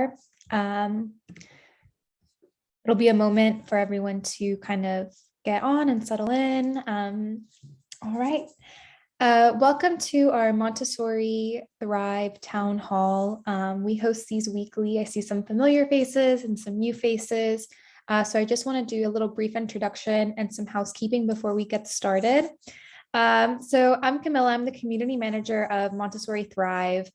are. It'll be a moment for everyone to kind of get on and settle in. All right. Welcome to our Montessori Thrive Town Hall. We host these weekly. I see some familiar faces and some new faces. So I just want to do a little brief introduction and some housekeeping before we get started. So I'm Camilla. I'm the community manager of Montessori Thrive.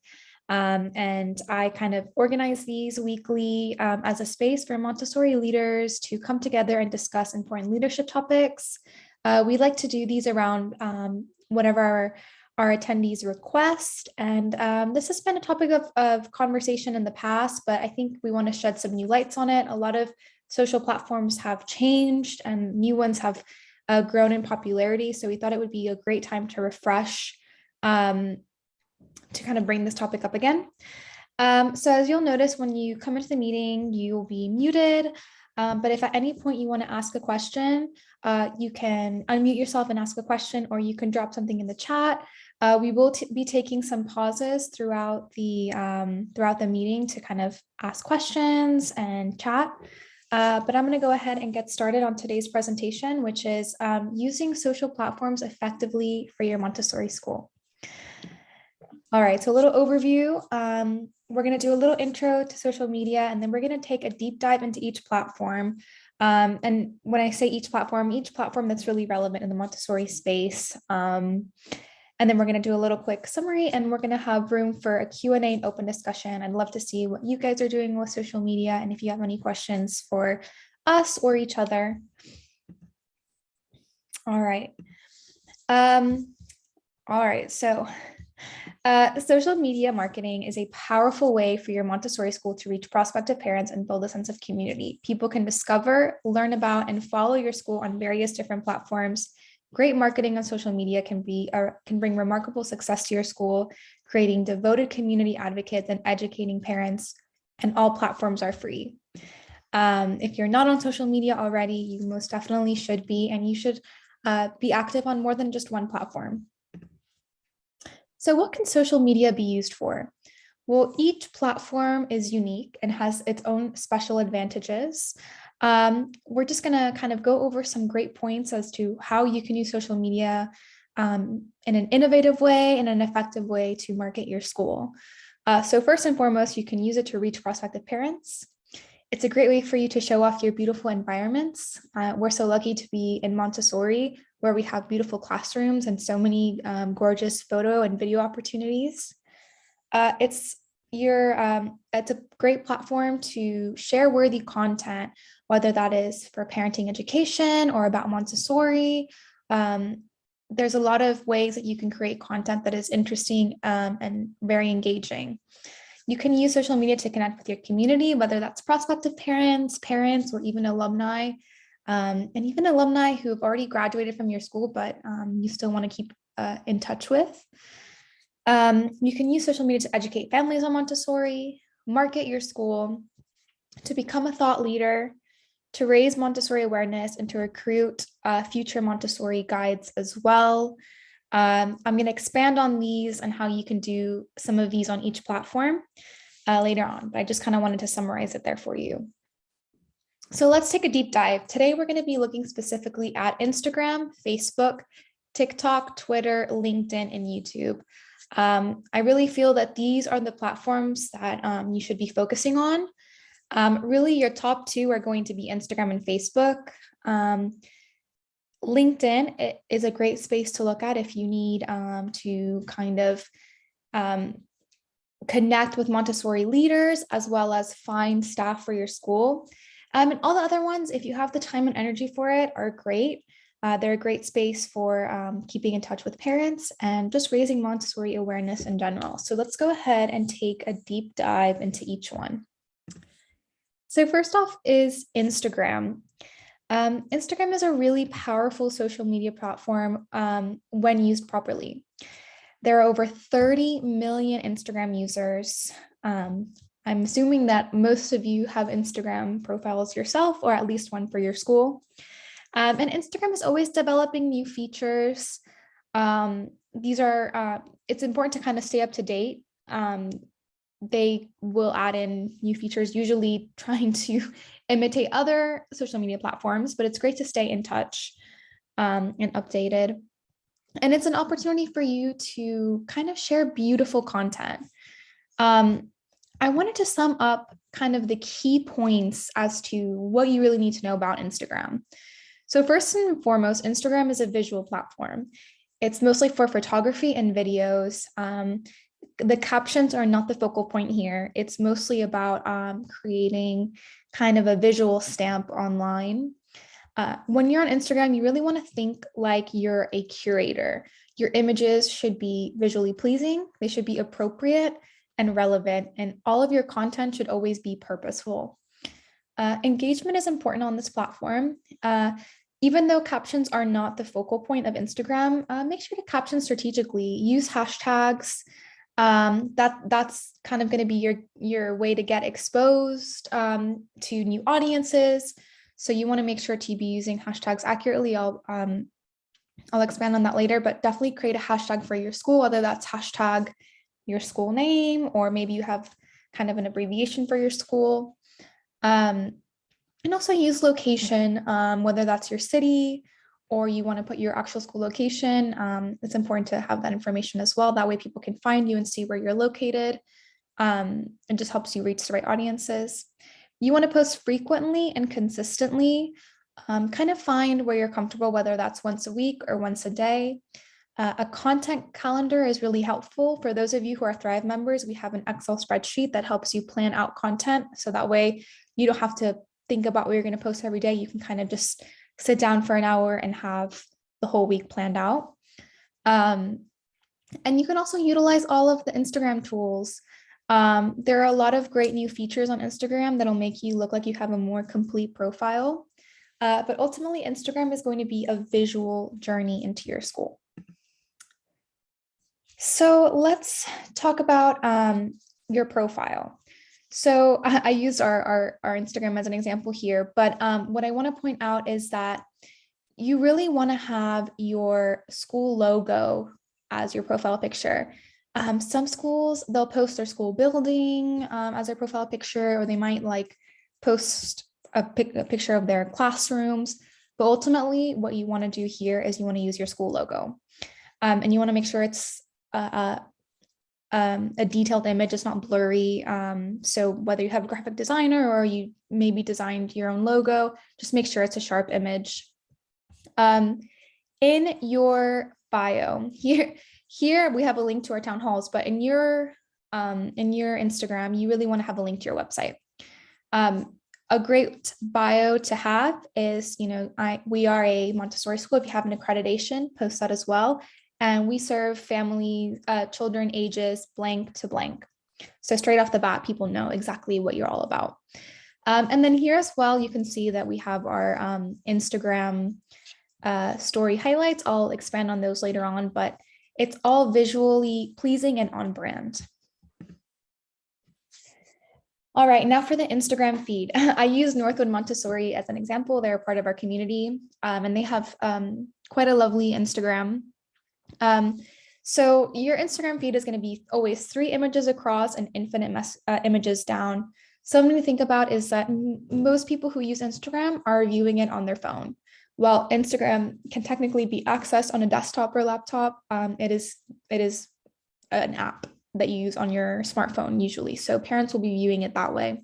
And I kind of organize these weekly as a space for Montessori leaders to come together and discuss important leadership topics. We like to do these around whatever our attendees request. And this has been a topic of conversation in the past, but I think we want to shed some new lights on it. A lot of social platforms have changed and new ones have grown in popularity. So we thought it would be a great time to refresh to kind of bring this topic up again. So as you'll notice, when you come into the meeting, you'll be muted. But if at any point you want to ask a question, you can unmute yourself and ask a question, or you can drop something in the chat. We will be taking some pauses throughout the meeting to kind of ask questions and chat. But I'm going to go ahead and get started on today's presentation, which is using social platforms effectively for your Montessori school. All right, so a little overview. We're going to do a little intro to social media, and then we're going to take a deep dive into each platform. And when I say each platform that's really relevant in the Montessori space. And then we're going to do a little quick summary, and we're going to have room for a Q&A and open discussion. I'd love to see what you guys are doing with social media, and if you have any questions for us or each other. All right. So social media marketing is a powerful way for your Montessori school to reach prospective parents and build a sense of community. People can discover, learn about, and follow your school on various different platforms. Great marketing on social media can bring remarkable success to your school, creating devoted community advocates and educating parents, and all platforms are free. If you're not on social media already, you most definitely should be, and you should be active on more than just one platform. So what can social media be used for? Well, each platform is unique and has its own special advantages. We're just going to kind of go over some great points as to how you can use social media in an innovative way and an effective way to market your school. So first and foremost, you can use it to reach prospective parents. It's a great way for you to show off your beautiful environments. We're so lucky to be in Montessori, where we have beautiful classrooms and so many gorgeous photo and video opportunities. It's a great platform to share worthy content, whether that is for parenting education or about Montessori. There's a lot of ways that you can create content that is interesting and very engaging. You can use social media to connect with your community, whether that's prospective parents, or even alumni, and even alumni who have already graduated from your school, but you still want to keep in touch with. You can use social media to educate families on Montessori, market your school, to become a thought leader, to raise Montessori awareness, and to recruit future Montessori guides as well. I'm going to expand on these and how you can do some of these on each platform later on, but I just kind of wanted to summarize it there for you. So let's take a deep dive. Today, we're going to be looking specifically at Instagram, Facebook, TikTok, Twitter, LinkedIn, and YouTube. I really feel that these are the platforms that you should be focusing on. Really, your top two are going to be Instagram and Facebook. LinkedIn is a great space to look at if you need to kind of connect with Montessori leaders, as well as find staff for your school. And all the other ones, if you have the time and energy for it, are great. They're a great space for keeping in touch with parents and just raising Montessori awareness in general. So let's go ahead and take a deep dive into each one. So first off is Instagram. Instagram is a really powerful social media platform when used properly. There are over 30 million Instagram users. I'm assuming that most of you have Instagram profiles yourself, or at least one for your school. And Instagram is always developing new features. It's important to kind of stay up to date they will add in new features, usually trying to imitate other social media platforms, but it's great to stay in touch and updated. And it's an opportunity for you to kind of share beautiful content. I wanted to sum up kind of the key points as to what you really need to know about Instagram. So first and foremost, Instagram is a visual platform. It's mostly for photography and videos. The captions are not the focal point here. It's mostly about creating kind of a visual stamp online. When you're on Instagram, you really want to think like you're a curator. Your images should be visually pleasing, they should be appropriate and relevant, and all of your content should always be purposeful. Engagement is important on this platform. Even though captions are not the focal point of Instagram, make sure to caption strategically. Use hashtags. That's kind of going to be your way to get exposed to new audiences. So you want to make sure to be using hashtags accurately. I'll expand on that later, but definitely create a hashtag for your school, whether that's hashtag your school name, or maybe you have kind of an abbreviation for your school. And also use location, whether that's your city or you want to put your actual school location. It's important to have that information as well. That way people can find you and see where you're located. It just helps you reach the right audiences. You want to post frequently and consistently. Kind of find where you're comfortable, whether that's once a week or once a day. A content calendar is really helpful. For those of you who are Thrive members, we have an Excel spreadsheet that helps you plan out content. So that way you don't have to think about what you're going to post every day. You can kind of just sit down for an hour and have the whole week planned out. And you can also utilize all of the Instagram tools. There are a lot of great new features on Instagram that'll make you look like you have a more complete profile. But ultimately, Instagram is going to be a visual journey into your school. So let's talk about your profile. So I used our Instagram as an example here, but what I want to point out is that you really want to have your school logo as your profile picture. Some schools, they'll post their school building as their profile picture, or they might like post a picture of their classrooms. But ultimately, what you want to do here is you want to use your school logo. And you want to make sure it's a detailed image, it's not blurry. So whether you have a graphic designer or you maybe designed your own logo, just make sure it's a sharp image. In your bio, here we have a link to our town halls, but in your Instagram, you really want to have a link to your website. A great bio to have is, we are a Montessori school. If you have an accreditation, post that as well. And we serve family, children ages blank to blank. So straight off the bat, people know exactly what you're all about. And then here as well, you can see that we have our Instagram story highlights. I'll expand on those later on, but it's all visually pleasing and on brand. All right, now for the Instagram feed. I use Northwood Montessori as an example. They're a part of our community, and they have quite a lovely Instagram. So your Instagram feed is going to be always 3 images across and infinite images down. Something to think about is that most people who use Instagram are viewing it on their phone. While Instagram can technically be accessed on a desktop or laptop, it is an app that you use on your smartphone usually. So parents will be viewing it that way.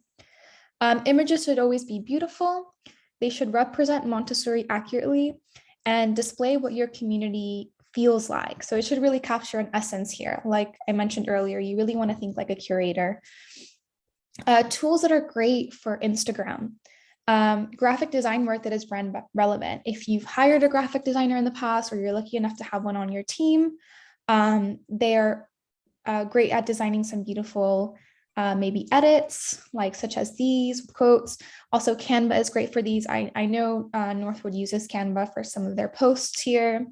Images should always be beautiful. They should represent Montessori accurately and display what your community feels like. So it should really capture an essence here. Like I mentioned earlier, you really want to think like a curator. Tools that are great for Instagram. Graphic design work that is brand relevant. If you've hired a graphic designer in the past, or you're lucky enough to have one on your team, they're great at designing some beautiful maybe edits, like such as these quotes. Also, Canva is great for these. I know Northwood uses Canva for some of their posts here.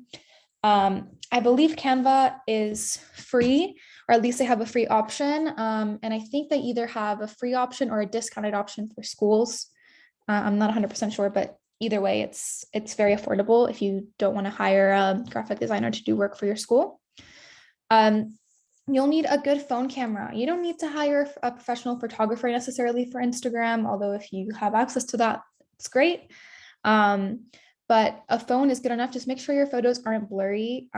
I believe Canva is free, or at least they have a free option. And I think they either have a free option or a discounted option for schools. I'm not 100% sure, but either way, it's very affordable if you don't want to hire a graphic designer to do work for your school. You'll need a good phone camera. You don't need to hire a professional photographer necessarily for Instagram, although if you have access to that, it's great. But a phone is good enough. Just make sure your photos aren't blurry.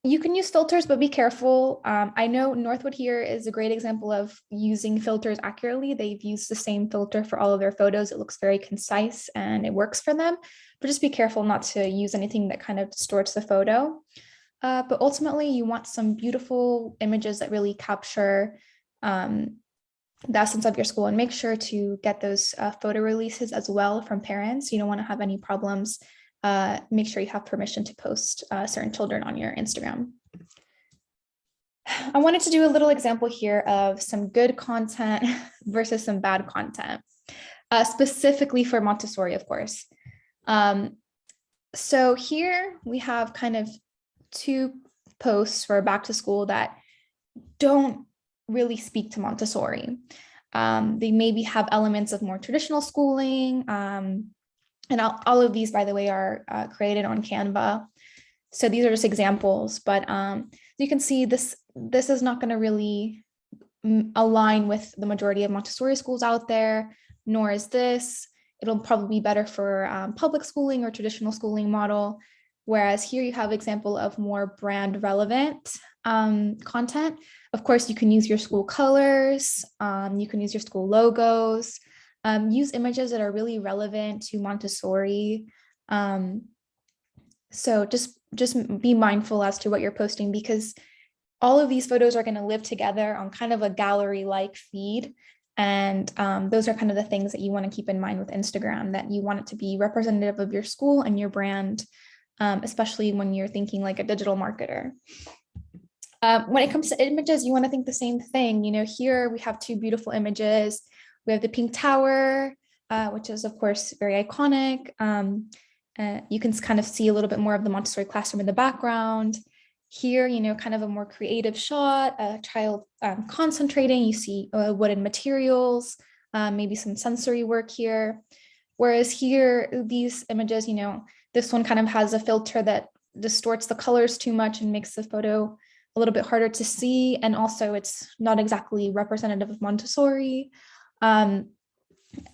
You can use filters, but be careful. I know Northwood here is a great example of using filters accurately. They've used the same filter for all of their photos. It looks very concise and it works for them, but just be careful not to use anything that kind of distorts the photo. But ultimately, you want some beautiful images that really capture the essence of your school, and make sure to get those photo releases as well from parents. You don't want to have any problems. Make sure you have permission to post certain children on your Instagram. I wanted to do a little example here of some good content versus some bad content, specifically for Montessori, of course. So here we have kind of two posts for back to school that don't really speak to Montessori. They maybe have elements of more traditional schooling. And all of these, by the way, are created on Canva. So these are just examples, but you can see this is not going to really align with the majority of Montessori schools out there, nor is this. It'll probably be better for public schooling or traditional schooling model. Whereas here you have example of more brand relevant content. Of course, you can use your school colors, you can use your school logos, use images that are really relevant to Montessori. So just be mindful as to what you're posting, because all of these photos are going to live together on kind of a gallery-like feed. And those are kind of the things that you want to keep in mind with Instagram, that you want it to be representative of your school and your brand, especially when you're thinking like a digital marketer. When it comes to images, you want to think the same thing. You know, here we have two beautiful images. We have the pink tower, which is of course very iconic. You can kind of see a little bit more of the Montessori classroom in the background. Here, you know, kind of a more creative shot, a child concentrating. You see wooden materials, maybe some sensory work here. Whereas here, these images, you know, this one kind of has a filter that distorts the colors too much and makes the photo a little bit harder to see. And also it's not exactly representative of Montessori. And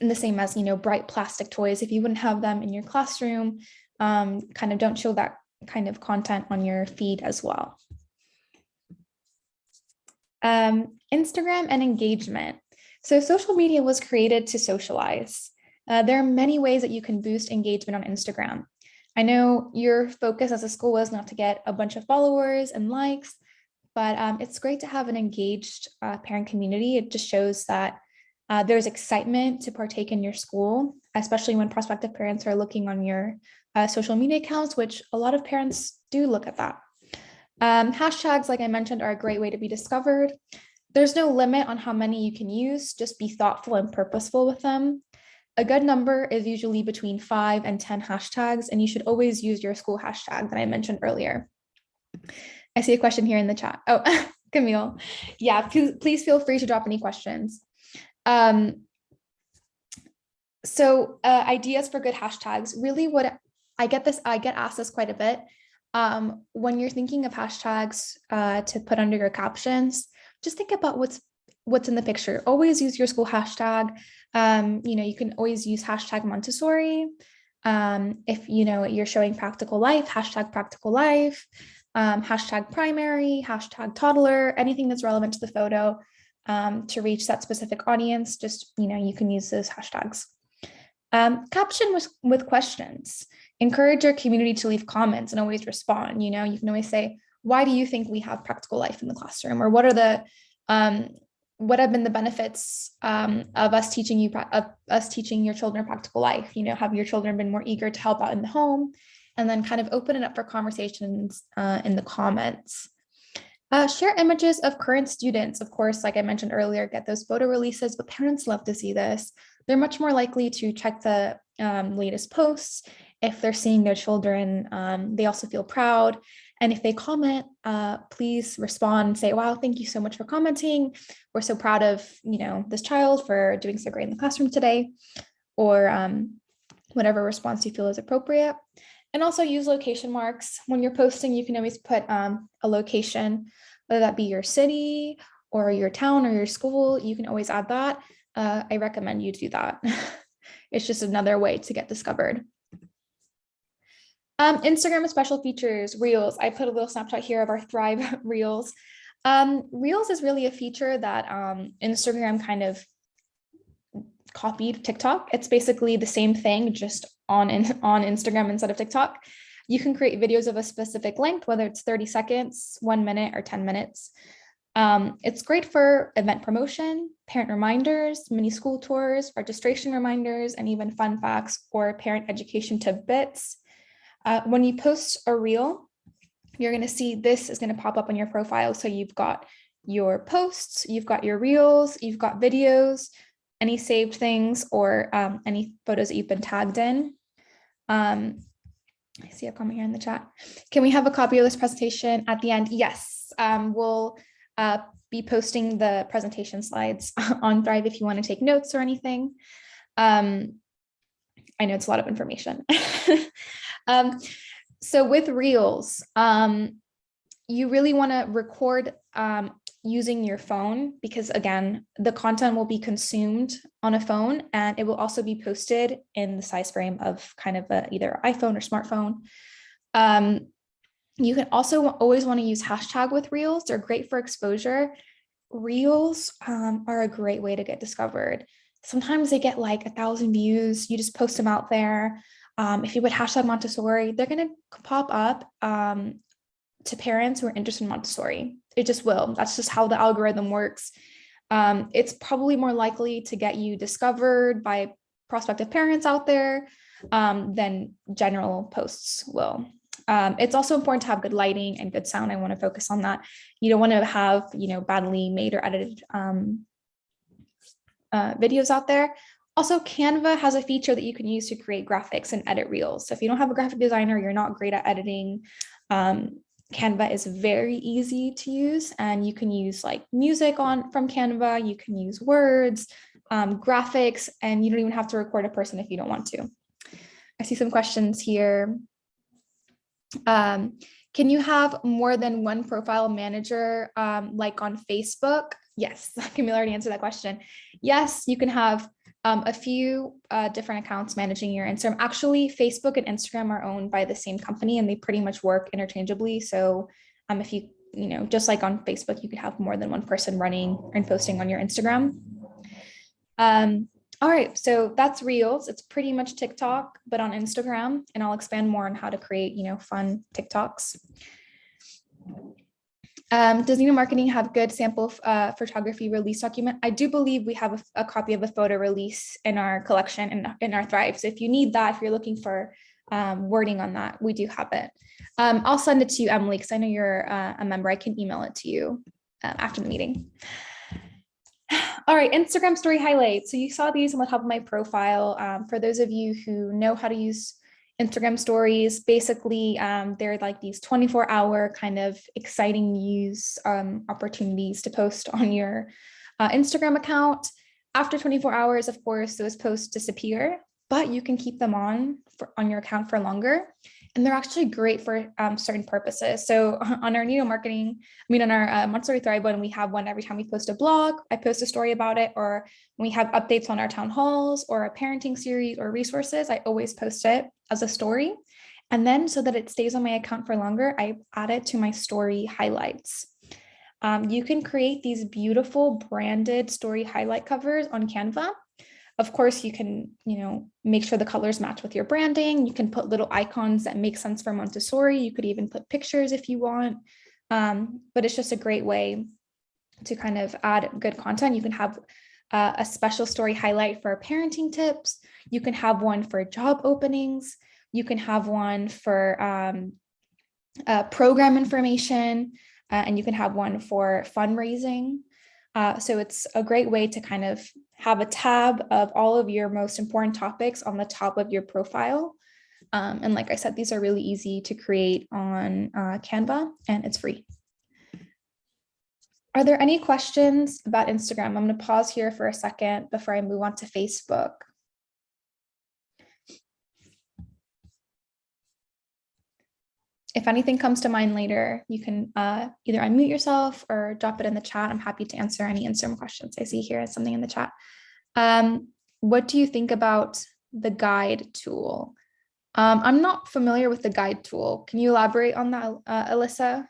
the same as, you know, bright plastic toys. If you wouldn't have them in your classroom, kind of don't show that kind of content on your feed as well. Instagram and engagement. So social media was created to socialize. There are many ways that you can boost engagement on Instagram. I know your focus as a school is not to get a bunch of followers and likes, but it's great to have an engaged parent community. It just shows that there's excitement to partake in your school, especially when prospective parents are looking on your social media accounts, which a lot of parents do look at that. Hashtags, like I mentioned, are a great way to be discovered. There's no limit on how many you can use, just be thoughtful and purposeful with them. A good number is usually between 5 and 10 hashtags, and you should always use your school hashtag that I mentioned earlier. I see a question here in the chat. Oh, Camille. Yeah, please feel free to drop any questions. So ideas for good hashtags, really what I get asked this quite a bit. When you're thinking of hashtags to put under your captions, just think about what's in the picture. Always use your school hashtag. You know, you can always use hashtag Montessori. If you know you're showing practical life, hashtag practical life, hashtag primary, hashtag toddler, anything that's relevant to the photo to reach that specific audience. Just, you know, you can use those hashtags. Caption with questions. Encourage your community to leave comments and always respond. You know, you can always say, why do you think we have practical life in the classroom? Or what are the what have been the benefits of us teaching your children practical life? You know, have your children been more eager to help out in the home? And then kind of open it up for conversations in the comments. Share images of current students. Of course, like I mentioned earlier, get those photo releases, but parents love to see this. They're much more likely to check the latest posts. If they're seeing their children, they also feel proud. And if they comment, please respond and say, wow, thank you so much for commenting. We're so proud of, you know, this child for doing so great in the classroom today, or whatever response you feel is appropriate. And also use location marks. When you're posting, you can always put a location. whether that be your city or your town or your school, you can always add that. I recommend you do that. It's just another way to get discovered. Instagram special features, Reels. I put a little snapshot here of our Thrive Reels. Reels is really a feature that Instagram kind of copied TikTok. It's basically the same thing, just on Instagram instead of TikTok. You can create videos of a specific length, whether it's 30 seconds, 1 minute, or 10 minutes. It's great for event promotion, parent reminders, mini school tours, registration reminders, and even fun facts or parent education tidbits. When you post a reel, you're going to see this is going to pop up on your profile. So you've got your posts, you've got your reels, you've got videos, any saved things, or any photos that you've been tagged in. I see a comment here in the chat. Can we have a copy of this presentation at the end? Yes, we'll be posting the presentation slides on Thrive if you want to take notes or anything. I know it's a lot of information. So with Reels, you really want to record using your phone, because again, the content will be consumed on a phone, and it will also be posted in the size frame of kind of either iPhone or smartphone. You can also always want to use hashtag with Reels. They're great for exposure. Reels are a great way to get discovered. Sometimes they get like 1,000 views. You just post them out there. If you would hashtag Montessori, they're going to pop up to parents who are interested in Montessori. It just will. That's just how the algorithm works. It's probably more likely to get you discovered by prospective parents out there than general posts will. It's also important to have good lighting and good sound. I want to focus on that. You don't want to have, badly made or edited videos out there. Also, Canva has a feature that you can use to create graphics and edit reels. So if you don't have a graphic designer, you're not great at editing, Canva is very easy to use, and you can use like music from Canva. You can use words, graphics, and you don't even have to record a person if you don't want to. I see some questions here. Can you have more than one profile manager like on Facebook? Yes, Camille already answered that question. Yes, you can have a few different accounts managing your Instagram. Actually, Facebook and Instagram are owned by the same company, and they pretty much work interchangeably. So if you, just like on Facebook, you could have more than one person running and posting on your Instagram. All right, so that's Reels. It's pretty much TikTok, but on Instagram, and I'll expand more on how to create, fun TikToks. Does Nina Marketing have good sample photography release document? I do believe we have a copy of a photo release in our collection in our Thrive. So if you need that, if you're looking for wording on that, we do have it. I'll send it to you, Emily, because I know you're a member. I can email it to you after the meeting. All right, Instagram story highlights. So you saw these on the top of my profile. For those of you who know how to use Instagram stories, basically, they're like these 24-hour kind of exciting news opportunities to post on your Instagram account. After 24 hours, of course, those posts disappear, but you can keep them on your account for longer. And they're actually great for certain purposes. So on our on our Montessori Thrive one, we have one every time we post a blog, I post a story about it, or when we have updates on our town halls or a parenting series or resources, I always post it as a story. And then so that it stays on my account for longer, I add it to my story highlights. You can create these beautiful branded story highlight covers on Canva. Of course, you can, make sure the colors match with your branding. You can put little icons that make sense for Montessori. You could even put pictures if you want, but it's just a great way to kind of add good content. You can have a special story highlight for parenting tips. You can have one for job openings. You can have one for program information, and you can have one for fundraising. So it's a great way to kind of have a tab of all of your most important topics on the top of your profile. And like I said, these are really easy to create on Canva, and it's free. Are there any questions about Instagram? I'm going to pause here for a second before I move on to Facebook. If anything comes to mind later, you can either unmute yourself or drop it in the chat. I'm happy to answer any Instagram questions. I see here something in the chat. What do you think about the guide tool? I'm not familiar with the guide tool. Can you elaborate on that, Alyssa?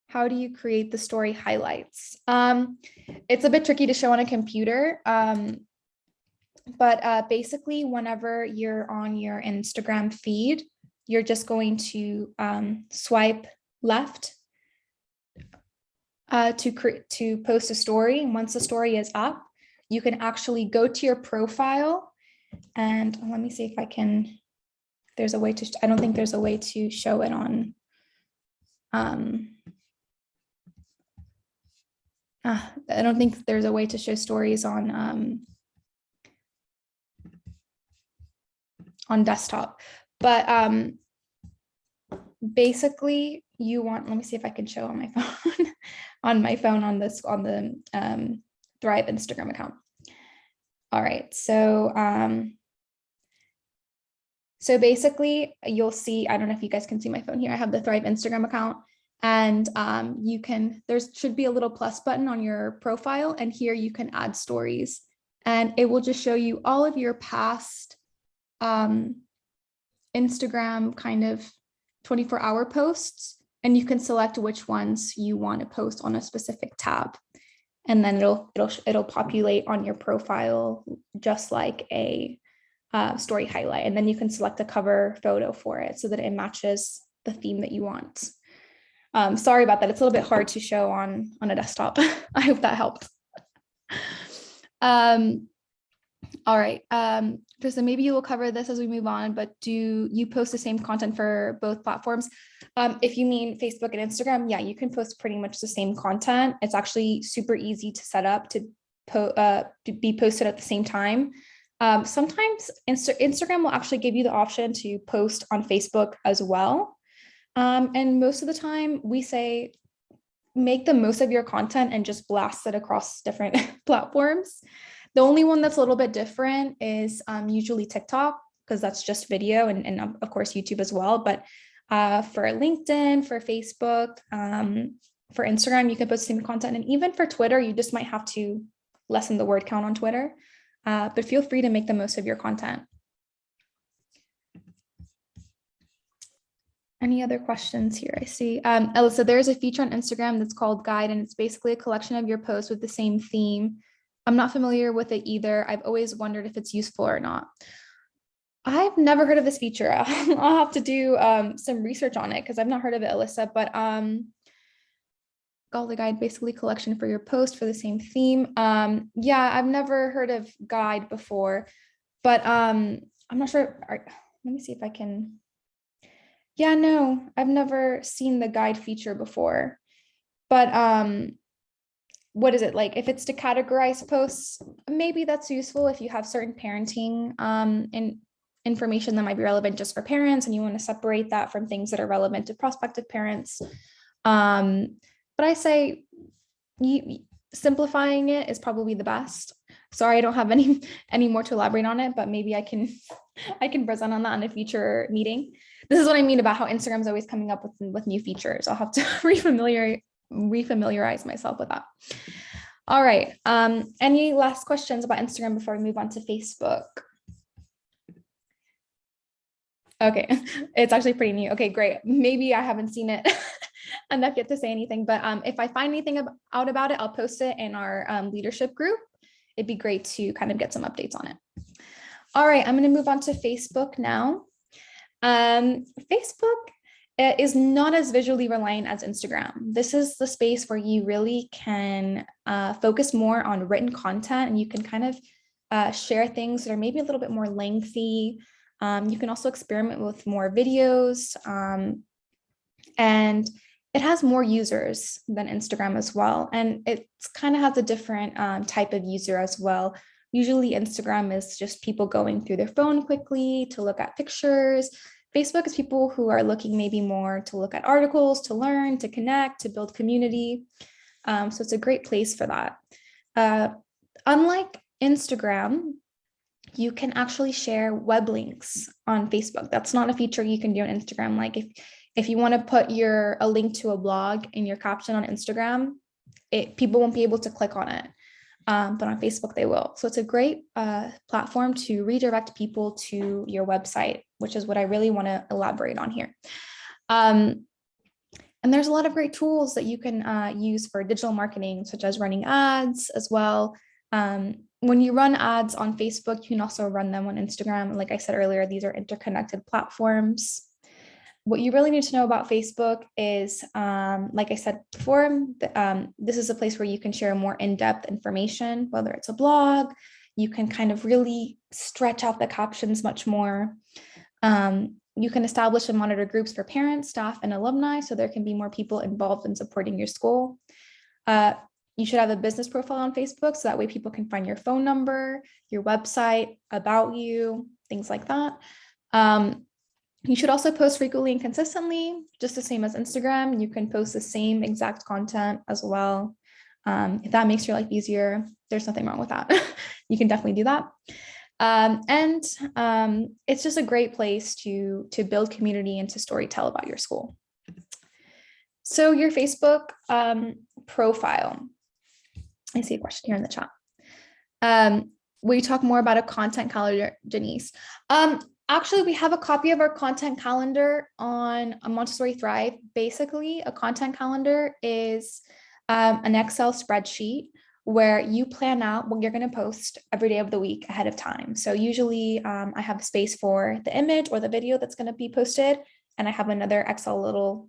How do you create the story highlights? It's a bit tricky to show on a computer, but basically whenever you're on your Instagram feed, you're just going to swipe left to post a story. And once the story is up, you can actually go to your profile and let me see if I can, there's a way to, I don't think there's a way to show it on, I don't think there's a way to show stories on desktop, but basically you want, let me see if I can show on my phone, on my phone on this, on the Thrive Instagram account. All right, so so basically you'll see, I don't know if you guys can see my phone here. I have the Thrive Instagram account, and you can, there should be a little plus button on your profile, and here you can add stories, and it will just show you all of your past Instagram kind of 24-hour posts, and you can select which ones you want to post on a specific tab, and then it'll populate on your profile just like a story highlight, and then you can select a cover photo for it so that it matches the theme that you want. Sorry about that. It's a little bit hard to show on a desktop. I hope that helped. All right, Tristan, maybe you will cover this as we move on, but do you post the same content for both platforms? If you mean Facebook and Instagram, yeah, you can post pretty much the same content. It's actually super easy to set up to be posted at the same time. Sometimes Instagram will actually give you the option to post on Facebook as well. And most of the time we say, make the most of your content and just blast it across different platforms. The only one that's a little bit different is usually TikTok, because that's just video, and of course YouTube as well. But for LinkedIn, for Facebook, for Instagram, you can post the same content. And even for Twitter, you just might have to lessen the word count on Twitter. But feel free to make the most of your content. Any other questions here? I see. Alyssa, there's a feature on Instagram that's called Guide, and it's basically a collection of your posts with the same theme. I'm not familiar with it either. I've always wondered if it's useful or not. I've never heard of this feature. I'll have to do some research on it because I've not heard of it, Alyssa, but called the Guide, basically collection for your post for the same theme. Yeah, I've never heard of Guide before, but I'm not sure. Let me see if I can. Yeah, no, I've never seen the Guide feature before, but what is it like? If it's to categorize posts, maybe that's useful if you have certain parenting and information that might be relevant just for parents, and you want to separate that from things that are relevant to prospective parents. But I say simplifying it is probably the best. Sorry, I don't have any more to elaborate on it, but maybe I can present on that in a future meeting. This is what I mean about how Instagram is always coming up with new features. I'll have to refamiliarize myself with that. All right. Any last questions about Instagram before we move on to Facebook? Okay, it's actually pretty new. Okay, great. Maybe I haven't seen it enough yet to say anything, but if I find anything out about it, I'll post it in our leadership group. It'd be great to kind of get some updates on it. All right, I'm going to move on to Facebook now. Facebook is not as visually reliant as Instagram. This is the space where you really can focus more on written content, and you can kind of share things that are maybe a little bit more lengthy. You can also experiment with more videos, and it has more users than Instagram as well. And it kind of has a different type of user as well. Usually Instagram is just people going through their phone quickly to look at pictures. Facebook is people who are looking maybe more to look at articles, to learn, to connect, to build community. So it's a great place for that. Unlike Instagram, You can actually share web links on Facebook. That's not a feature you can do on Instagram. Like if you want to put a link to a blog in your caption on Instagram, people won't be able to click on it. But on Facebook, they will. So it's a great platform to redirect people to your website, which is what I really want to elaborate on here. And there's a lot of great tools that you can use for digital marketing, such as running ads as well. When you run ads on Facebook, you can also run them on Instagram. Like I said earlier, these are interconnected platforms. What you really need to know about Facebook is, like I said before, this is a place where you can share more in-depth information, whether it's a blog, you can kind of really stretch out the captions much more. You can establish and monitor groups for parents, staff, and alumni, so there can be more people involved in supporting your school. You should have a business profile on Facebook, so that way people can find your phone number, your website, about you, things like that. You should also post frequently and consistently, just the same as Instagram. You can post the same exact content as well. If that makes your life easier, there's nothing wrong with that. You can definitely do that. It's just a great place to build community and to storytell about your school. So your Facebook profile. I see a question here in the chat. Will you talk more about a content calendar, Denise? Actually, we have a copy of our content calendar on Montessori Thrive. Basically, a content calendar is an Excel spreadsheet where you plan out what you're going to post every day of the week ahead of time. So usually I have a space for the image or the video that's going to be posted, and I have another Excel little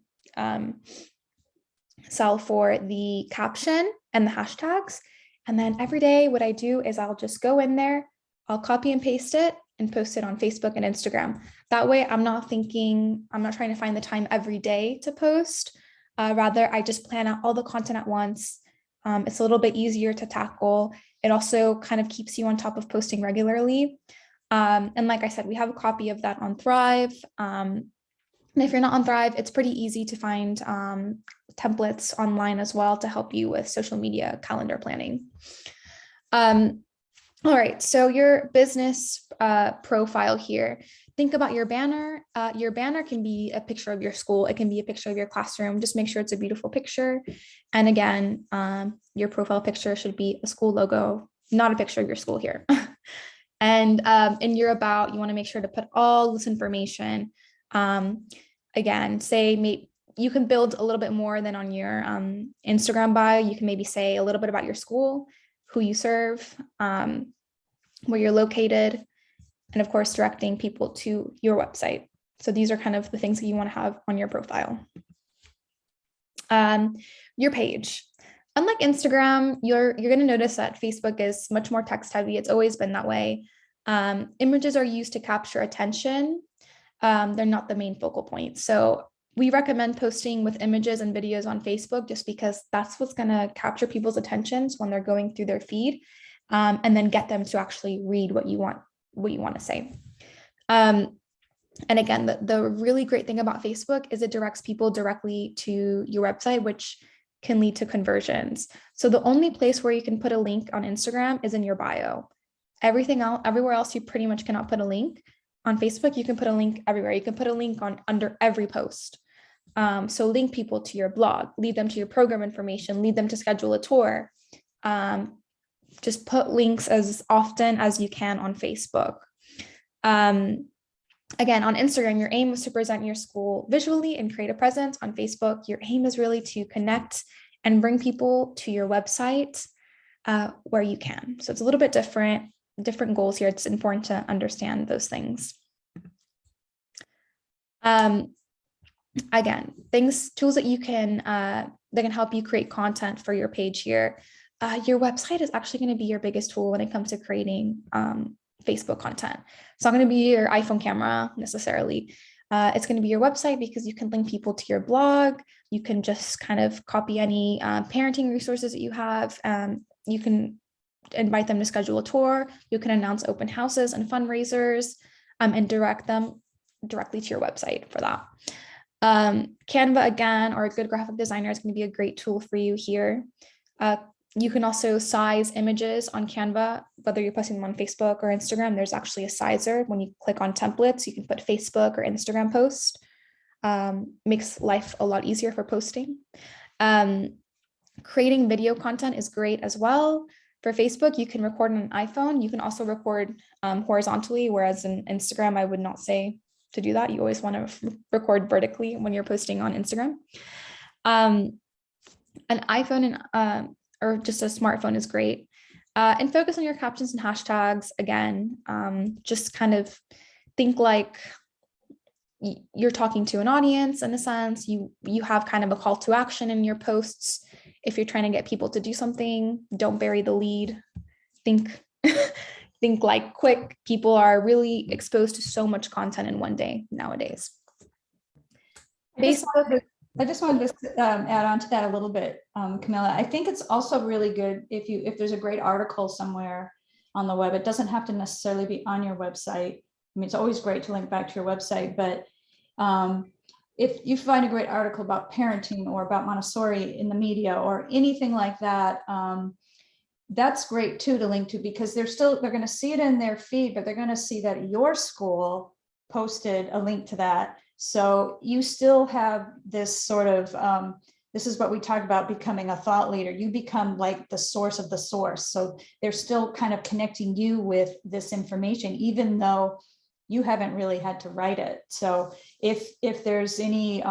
cell for the caption and the hashtags. And then every day what I do is I'll just go in there, I'll copy and paste it and post it on Facebook and Instagram. That way I'm not trying to find the time every day to post. Rather, I just plan out all the content at once. It's a little bit easier to tackle. It also kind of keeps you on top of posting regularly. And like I said, we have a copy of that on Thrive. And if you're not on Thrive, it's pretty easy to find templates online as well to help you with social media calendar planning. All right, so your business profile here. Think about your banner. Your banner can be a picture of your school. It can be a picture of your classroom. Just make sure it's a beautiful picture. And again, your profile picture should be a school logo, not a picture of your school here. And in your about, you want to make sure to put all this information. Again, you can build a little bit more than on your Instagram bio. You can maybe say a little bit about your school, who you serve, where you're located, and of course, directing people to your website. So these are kind of the things that you want to have on your profile. Your page. Unlike Instagram, you're going to notice that Facebook is much more text heavy. It's always been that way. Images are used to capture attention. They're not the main focal point. So we recommend posting with images and videos on Facebook just because that's what's going to capture people's attentions when they're going through their feed, and then get them to actually read what you want to say. And again, the really great thing about Facebook is it directs people directly to your website, which can lead to conversions. So the only place where you can put a link on Instagram is in your bio. Everywhere else, you pretty much cannot put a link. On Facebook, you can put a link everywhere. You can put a link under every post. So link people to your blog, lead them to your program information, lead them to schedule a tour. Just put links as often as you can on Facebook. Again, on Instagram, your aim is to present your school visually and create a presence. On Facebook, your aim is really to connect and bring people to your website where you can. So it's a little bit different goals here. It's important to understand those things. Again, tools that can help you create content for your page here. Your website is actually going to be your biggest tool when it comes to creating Facebook content. It's not going to be your iPhone camera necessarily. It's going to be your website because you can link people to your blog. You can just kind of copy any parenting resources that you have. You can invite them to schedule a tour. You can announce open houses and fundraisers, and direct them directly to your website for that. Canva, again, or a good graphic designer is going to be a great tool for you here. You can also size images on Canva, whether you're posting them on Facebook or Instagram. There's actually a sizer. When you click on templates, you can put Facebook or Instagram post. Makes life a lot easier for posting. Creating video content is great as well. For Facebook, you can record on an iPhone. You can also record horizontally, whereas in Instagram, I would not say to do that. You always want to record vertically when you're posting on Instagram. An iPhone or just a smartphone is great. And focus on your captions and hashtags. Again, just kind of think like you're talking to an audience in a sense. You have kind of a call to action in your posts. If you're trying to get people to do something, don't bury the lead. Think like quick. People are really exposed to so much content in one day nowadays. I just wanted to add on to that a little bit, Camilla. I think it's also really good if there's a great article somewhere on the web. It doesn't have to necessarily be on your website. I mean, it's always great to link back to your website, but if you find a great article about parenting or about Montessori in the media or anything like that, that's great too to link to, because they're going to see it in their feed, but they're going to see that your school posted a link to that. So you still have this sort of, this is what we talk about, becoming a thought leader. You become like the source of the source. So they're still kind of connecting you with this information, even though you haven't really had to write it. So if there's any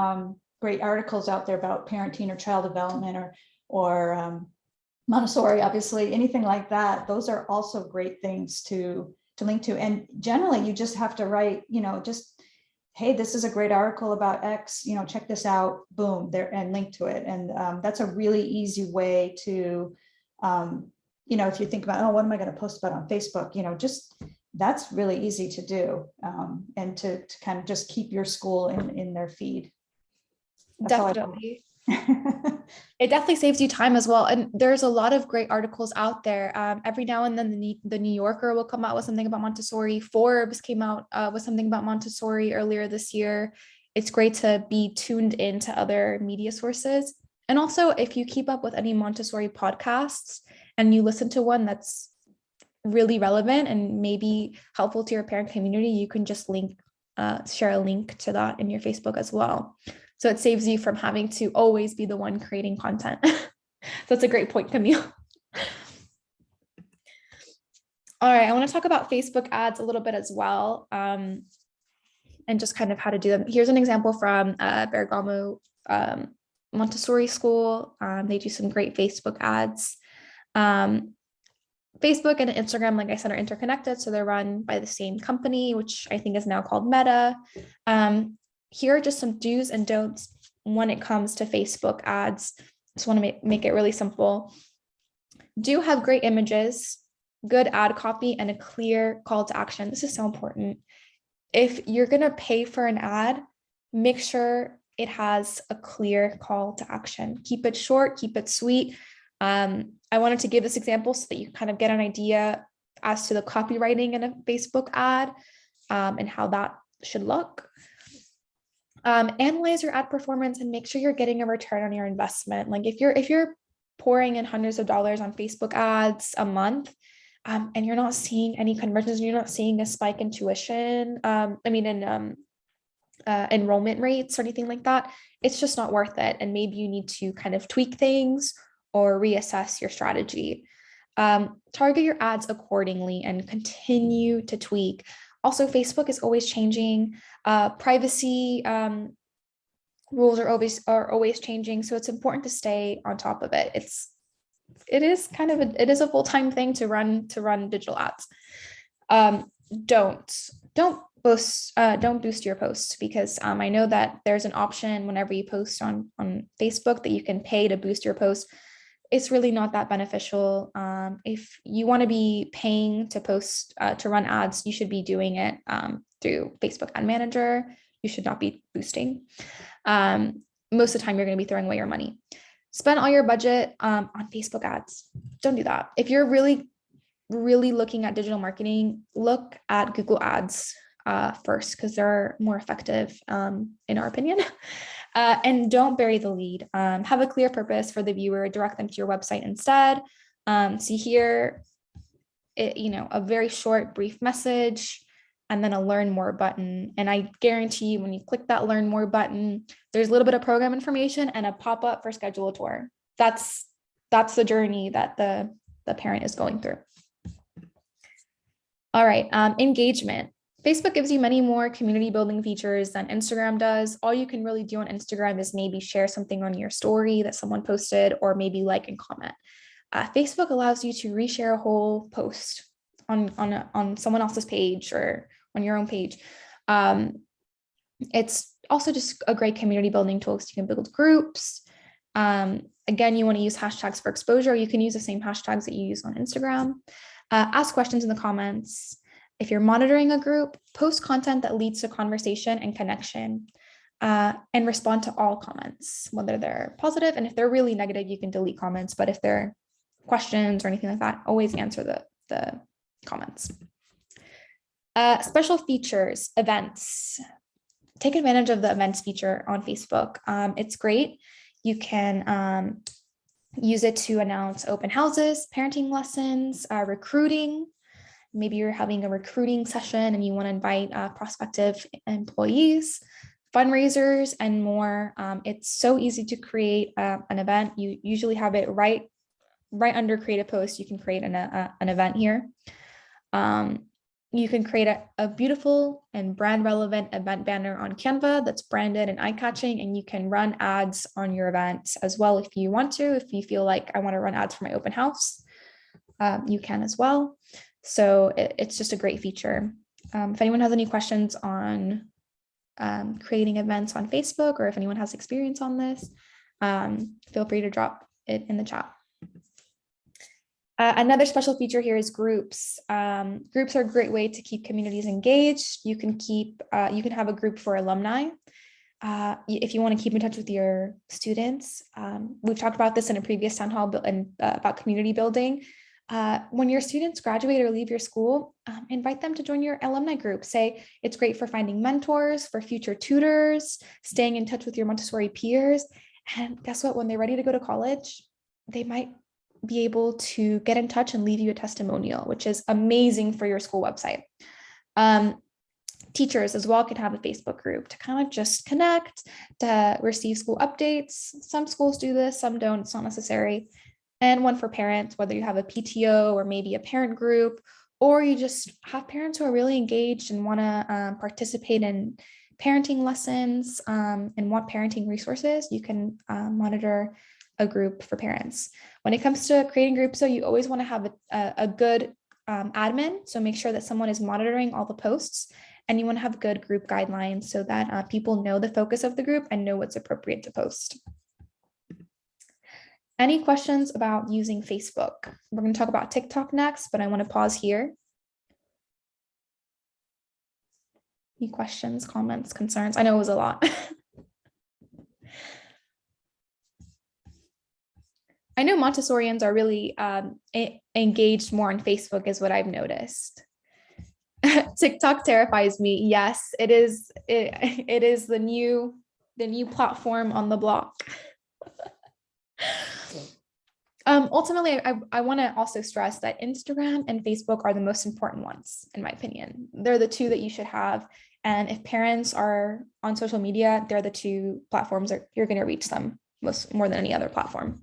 great articles out there about parenting or child development or Montessori, obviously, anything like that, those are also great things to link to. And generally, you just have to write, just, hey, this is a great article about X, check this out, boom, there, and link to it. And that's a really easy way to, if you think about, oh, what am I going to post about on Facebook? Just that's really easy to do, and to kind of just keep your school in their feed. That's definitely. It definitely saves you time as well. And there's a lot of great articles out there. Every now and then the New Yorker will come out with something about Montessori. Forbes came out with something about Montessori earlier this year. It's great to be tuned into other media sources. And also, if you keep up with any Montessori podcasts and you listen to one that's really relevant and maybe helpful to your parent community, you can just share a link to that in your Facebook as well. So it saves you from having to always be the one creating content. That's a great point, Camille. All right, I want to talk about Facebook ads a little bit as well, and just kind of how to do them. Here's an example from Bergamo Montessori School. They do some great Facebook ads. Facebook and Instagram, like I said, are interconnected. So they're run by the same company, which I think is now called Meta. Here are just some do's and don'ts when it comes to Facebook ads. Just want to make it really simple. Do have great images, good ad copy, and a clear call to action. This is so important. If you're going to pay for an ad, make sure it has a clear call to action. Keep it short, keep it sweet. I wanted to give this example so that you kind of get an idea as to the copywriting in a Facebook ad, and how that should look. Analyze your ad performance and make sure you're getting a return on your investment. Like if you're pouring in hundreds of dollars on Facebook ads a month, and you're not seeing any conversions, you're not seeing a spike in tuition, enrollment rates or anything like that, it's just not worth it. And maybe you need to kind of tweak things or reassess your strategy. Target your ads accordingly and continue to tweak. Also, Facebook is always changing. Privacy rules are always changing, so it's important to stay on top of it. It is a full-time thing to run digital ads. Don't boost your posts, because I know that there's an option whenever you post on Facebook that you can pay to boost your post. It's really not that beneficial. If you want to be paying to post, to run ads, you should be doing it through Facebook Ad Manager. You should not be boosting. Most of the time, you're going to be throwing away your money. Spend all your budget on Facebook ads. Don't do that. If you're really, really looking at digital marketing, look at Google Ads first, because they're more effective, in our opinion. And don't bury the lead. Have a clear purpose for the viewer, direct them to your website instead. See here, a very short, brief message, and then a learn more button. And I guarantee you, when you click that learn more button, there's a little bit of program information and a pop-up for schedule a tour. That's the journey that the parent is going through. All right, engagement. Facebook gives you many more community building features than Instagram does. All you can really do on Instagram is maybe share something on your story that someone posted, or maybe like and comment. Facebook allows you to reshare a whole post on someone else's page or on your own page. It's also just a great community building tool, so you can build groups. Again, you want to use hashtags for exposure. You can use the same hashtags that you use on Instagram. Ask questions in the comments. If you're monitoring a group, post content that leads to conversation and connection, and respond to all comments, whether they're positive. And if they're really negative, you can delete comments. But if they're questions or anything like that, always answer the comments. Special features, events. Take advantage of the events feature on Facebook. It's great. You can use it to announce open houses, parenting lessons, recruiting. Maybe you're having a recruiting session and you want to invite prospective employees, fundraisers, and more. It's so easy to create an event. You usually have it right under create a post. You can create an event here. You can create a beautiful and brand relevant event banner on Canva that's branded and eye-catching, and you can run ads on your event as well if you want to. If you feel like I want to run ads for my open house, you can as well. So it's just a great feature. If anyone has any questions on creating events on Facebook, or if anyone has experience on this, feel free to drop it in the chat. Another special feature here is groups. Groups are a great way to keep communities engaged. You can have a group for alumni. If you want to keep in touch with your students. We've talked about this in a previous town hall about community building. When your students graduate or leave your school, invite them to join your alumni group. Say it's great for finding mentors, for future tutors, staying in touch with your Montessori peers. And guess what? When they're ready to go to college, they might be able to get in touch and leave you a testimonial, which is amazing for your school website. Teachers as well can have a Facebook group to kind of just connect, to receive school updates. Some schools do this, some don't, it's not necessary. And one for parents, whether you have a PTO or maybe a parent group, or you just have parents who are really engaged and want to participate in parenting lessons and want parenting resources, you can monitor a group for parents. When it comes to creating groups, so you always want to have a good admin. So make sure that someone is monitoring all the posts, and you want to have good group guidelines so that people know the focus of the group and know what's appropriate to post. Any questions about using Facebook? We're going to talk about TikTok next, but I want to pause here. Any questions, comments, concerns? I know it was a lot. I know Montessorians are really engaged more on Facebook is what I've noticed. TikTok terrifies me. Yes, it is. It is the new platform on the block. Ultimately, I want to also stress that Instagram and Facebook are the most important ones, in my opinion. They're the two that you should have. And if parents are on social media, they're the two platforms that you're going to reach them more than any other platform.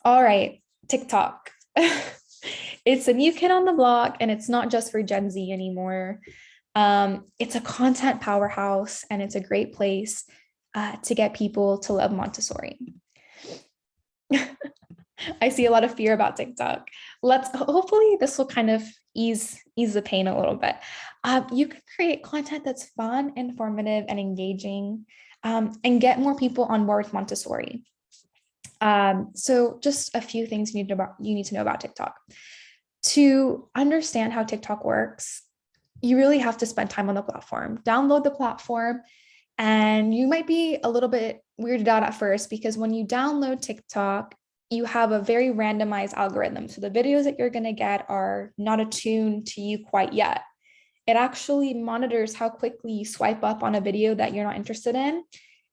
All right, TikTok. It's a new kid on the block, and it's not just for Gen Z anymore. It's a content powerhouse, and it's a great place to get people to love Montessori. I see a lot of fear about TikTok. Hopefully this will kind of ease the pain a little bit. You can create content that's fun, informative, and engaging, and get more people on board with Montessori. So just a few things you need to know about TikTok. To understand how TikTok works, you really have to spend time on the platform. Download the platform, and you might be a little bit weirded out at first because when you download TikTok, you have a very randomized algorithm. So the videos that you're going to get are not attuned to you quite yet. It actually monitors how quickly you swipe up on a video that you're not interested in,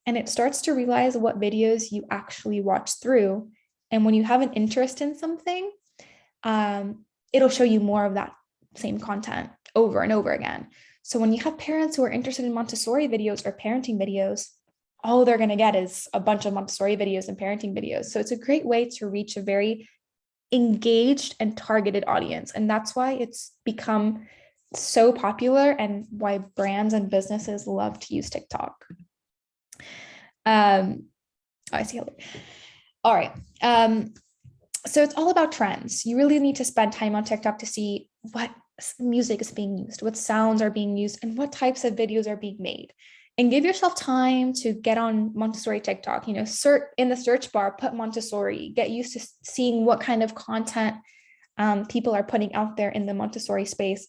and it starts to realize what videos you actually watch through. And when you have an interest in something, it'll show you more of that same content over and over again. So when you have parents who are interested in Montessori videos or parenting videos, all they're going to get is a bunch of Montessori videos and parenting videos. So it's a great way to reach a very engaged and targeted audience. And that's why it's become so popular and why brands and businesses love to use TikTok. Oh, I see. All right. So it's all about trends. You really need to spend time on TikTok to see what music is being used, what sounds are being used, and what types of videos are being made. And give yourself time to get on Montessori TikTok, search in the search bar, put Montessori, get used to seeing what kind of content people are putting out there in the Montessori space.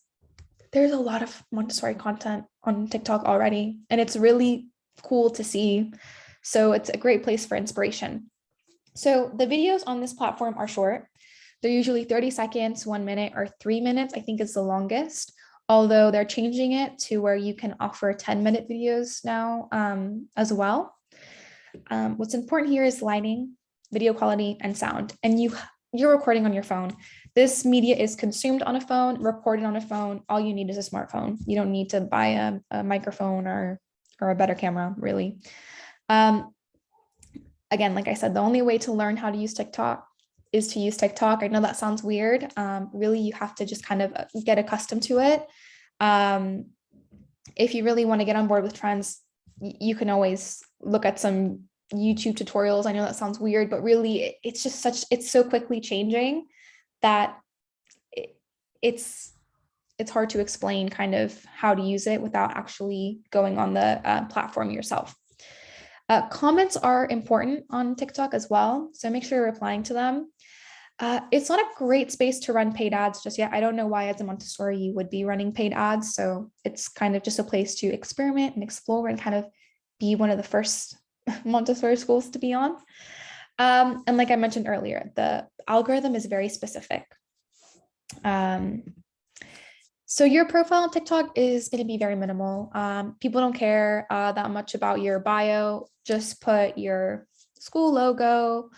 There's a lot of Montessori content on TikTok already, and it's really cool to see. So it's a great place for inspiration. So the videos on this platform are short. They're usually 30 seconds, 1 minute, or 3 minutes, I think is the longest, although they're changing it to where you can offer 10-minute videos now as well. What's important here is lighting, video quality, and sound. And you're recording on your phone. This media is consumed on a phone, recorded on a phone. All you need is a smartphone. You don't need to buy a microphone or a better camera, really. Again, like I said, the only way to learn how to use TikTok is to use TikTok. I know that sounds weird. Really, you have to just kind of get accustomed to it. If you really want to get on board with trends, you can always look at some YouTube tutorials. I know that sounds weird, but really it's so quickly changing that it's hard to explain kind of how to use it without actually going on the platform yourself. Comments are important on TikTok as well, so make sure you're replying to them. It's not a great space to run paid ads just yet. I don't know why as a Montessori you would be running paid ads, so it's kind of just a place to experiment and explore and kind of be one of the first Montessori schools to be on. And like I mentioned earlier, the algorithm is very specific. So your profile on TikTok is going to be very minimal. People don't care that much about your bio. Just put your school logo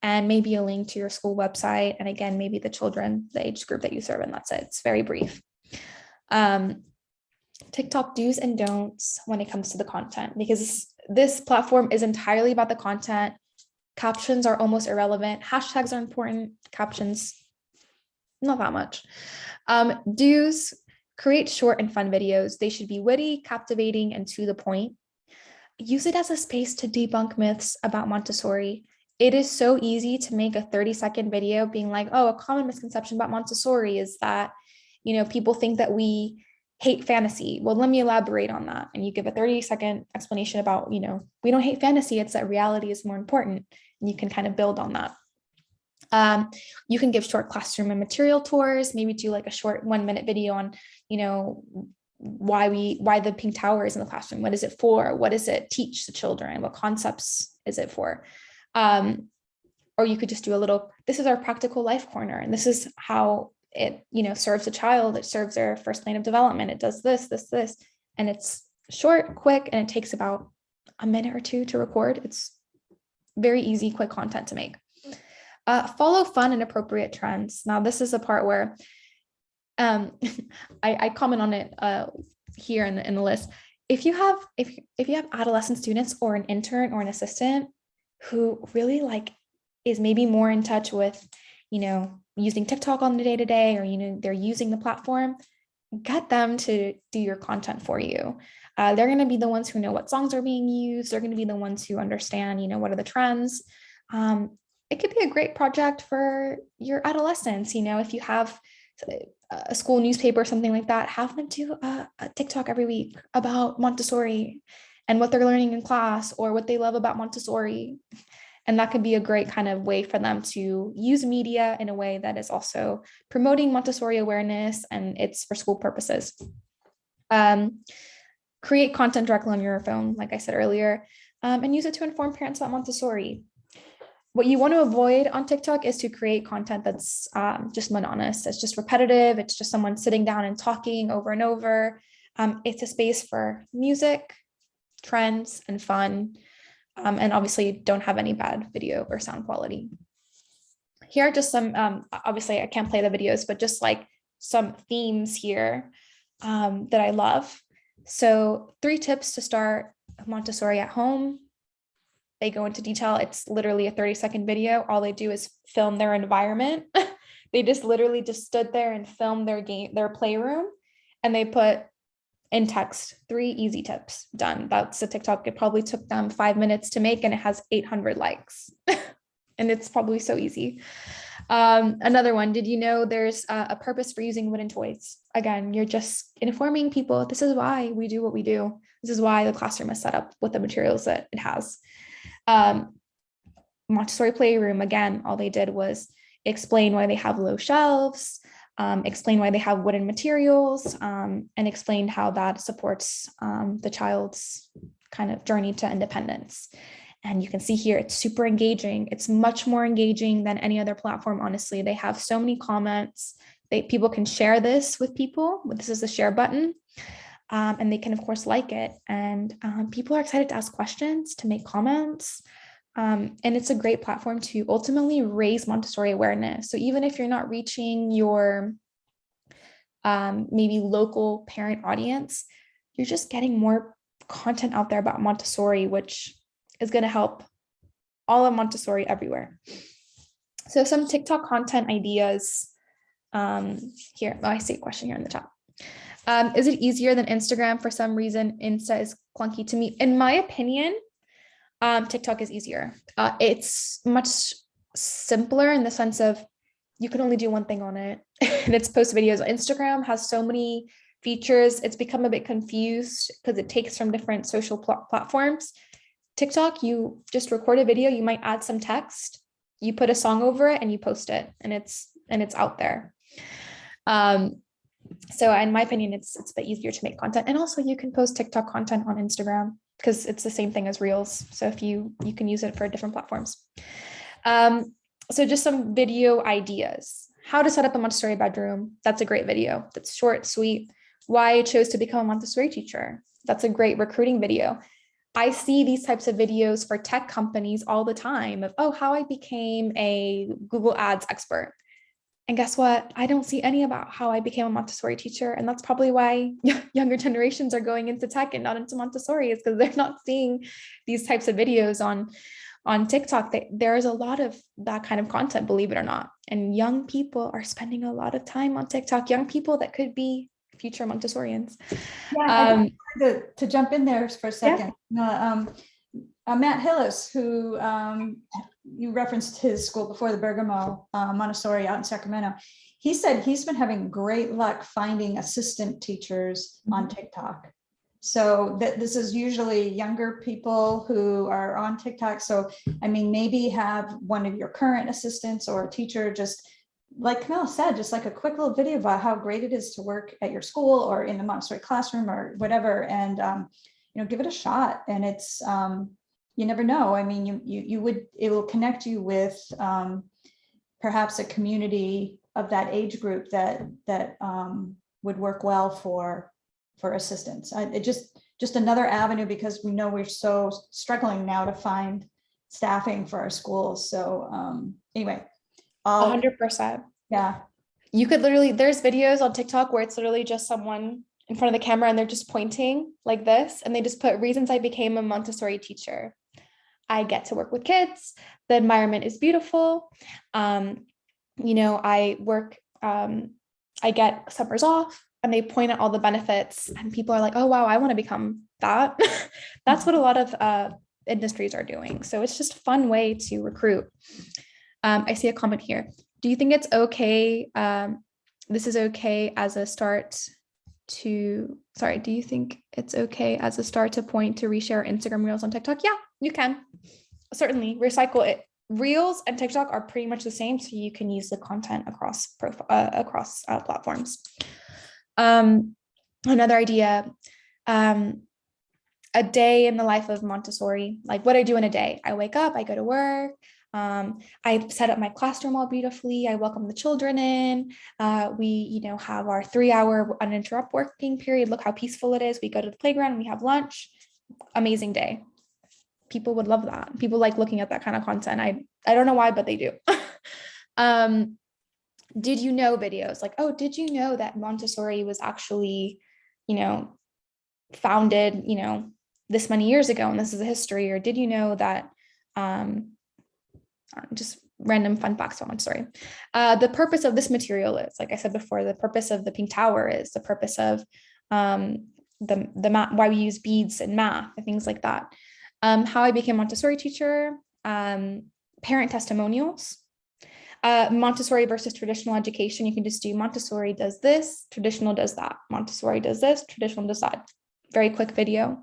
and maybe a link to your school website. And again, maybe the children, the age group that you serve, and that's it. It's very brief. TikTok do's and don'ts when it comes to the content, because this platform is entirely about the content. Captions are almost irrelevant. Hashtags are important. Captions, not that much. Do's: create short and fun videos. They should be witty, captivating, and to the point. Use it as a space to debunk myths about Montessori. It is so easy to make a 30-second video being like, oh, a common misconception about Montessori is that, people think that we hate fantasy. Well, let me elaborate on that. And you give a 30-second explanation about, we don't hate fantasy. It's that reality is more important. And you can kind of build on that. You can give short classroom and material tours, maybe do like a short 1-minute video on, why the pink tower is in the classroom. What is it for? What does it teach the children? What concepts is it for? Or you could just do this is our practical life corner. And this is how it, serves a child. It serves their first lane of development. It does this. And it's short, quick, and it takes about a minute or two to record. It's very easy, quick content to make. Follow fun and appropriate trends. Now, this is a part where I comment on it here in the list. If you have adolescent students or an intern or an assistant who really is maybe more in touch with, using TikTok on the day-to-day, or, they're using the platform, get them to do your content for you. They're going to be the ones who know what songs are being used. They're going to be the ones who understand, what are the trends. It could be a great project for your adolescents. If you have a school newspaper or something like that, have them do a TikTok every week about Montessori and what they're learning in class or what they love about Montessori. And that could be a great kind of way for them to use media in a way that is also promoting Montessori awareness, and it's for school purposes. Create content directly on your phone, like I said earlier, and use it to inform parents about Montessori. what you want to avoid on TikTok is to create content that's just monotonous. It's just repetitive. It's just someone sitting down and talking over and over. It's a space for music, trends, and fun. And obviously don't have any bad video or sound quality. Here are just some, obviously I can't play the videos, but just like some themes here that I love. So 3 tips to start Montessori at home. They go into detail. It's literally a 30-second video. All they do is film their environment. They just literally just stood there and filmed their playroom, and they put in text 3 easy tips. Done. That's a TikTok. It probably took them 5 minutes to make, and it has 800 likes. And it's probably so easy. Another one, did you know there's a purpose for using wooden toys? Again, you're just informing people, this is why we do what we do. This is why the classroom is set up with the materials that it has. Montessori Playroom, again, all they did was explain why they have low shelves, explain why they have wooden materials, and explain how that supports the child's kind of journey to independence. And you can see here, it's super engaging. It's much more engaging than any other platform, honestly. They have so many comments. People can share this with people. This is the share button. And they can, of course, like it. And people are excited to ask questions, to make comments. And it's a great platform to ultimately raise Montessori awareness. So even if you're not reaching your maybe local parent audience, you're just getting more content out there about Montessori, which is going to help all of Montessori everywhere. So some TikTok content ideas here. Oh, I see a question here on the top. Is it easier than Instagram? For some reason, Insta is clunky to me. In my opinion, TikTok is easier. It's much simpler in the sense of you can only do one thing on it, and it's post videos. Instagram has so many features. It's become a bit confused because it takes from different social platforms. TikTok, you just record a video, you might add some text, you put a song over it, and you post it, and it's out there. So in my opinion, it's a bit easier to make content. And also you can post TikTok content on Instagram because it's the same thing as Reels. So if you can use it for different platforms. So just some video ideas. How to set up a Montessori bedroom. That's a great video. That's short, sweet. Why I chose to become a Montessori teacher. That's a great recruiting video. I see these types of videos for tech companies all the time of, oh, how I became a Google Ads expert. And guess what? I don't see any about how I became a Montessori teacher. And that's probably why younger generations are going into tech and not into Montessori, is because they're not seeing these types of videos on TikTok. There's a lot of that kind of content, believe it or not. And young people are spending a lot of time on TikTok, young people that could be future Montessorians. Yeah, to jump in there for a second. Yeah. Matt Hillis, who you referenced his school before, the Bergamo Montessori out in Sacramento. He said he's been having great luck finding assistant teachers on TikTok. So this is usually younger people who are on TikTok. So, I mean, maybe have one of your current assistants or a teacher, just like Camilla said, just like a quick little video about how great it is to work at your school or in the Montessori classroom or whatever. And, give it a shot. And it's, you never know. I mean, it will connect you with perhaps a community of that age group that would work well for assistance. It just another avenue, because we know we're so struggling now to find staffing for our schools. So anyway. 100%. Yeah. You could literally, there's videos on TikTok where it's literally just someone in front of the camera and they're just pointing like this. And they just put reasons I became a Montessori teacher. I get to work with kids. The environment is beautiful. I work, I get summers off, and they point at all the benefits, and people are like, oh, wow, I want to become that. That's what a lot of industries are doing. So it's just a fun way to recruit. I see a comment here. Do you think it's okay? This is okay as a start to, do you think it's okay as a start to point to reshare Instagram Reels on TikTok? Yeah, you can. Certainly recycle it. Reels and TikTok are pretty much the same, so you can use the content across platforms. Another idea, a day in the life of Montessori, like what I do in a day. I wake up, I go to work, I set up my classroom all beautifully. I welcome the children in. We, have our 3-hour uninterrupted working period. Look how peaceful it is. We go to the playground, we have lunch. Amazing day. People would love that. People like looking at that kind of content. I don't know why, but they do. Did you know videos like, oh, did you know that Montessori was actually, founded, this many years ago, and this is a history, or did you know that, just random fun facts on Montessori. The purpose of this material is, like I said before, the purpose of the pink tower is the purpose of the math, why we use beads and math and things like that. How I became Montessori teacher, parent testimonials, Montessori versus traditional education. You can just do Montessori does this, traditional does that. Montessori does this, traditional does that. Very quick video.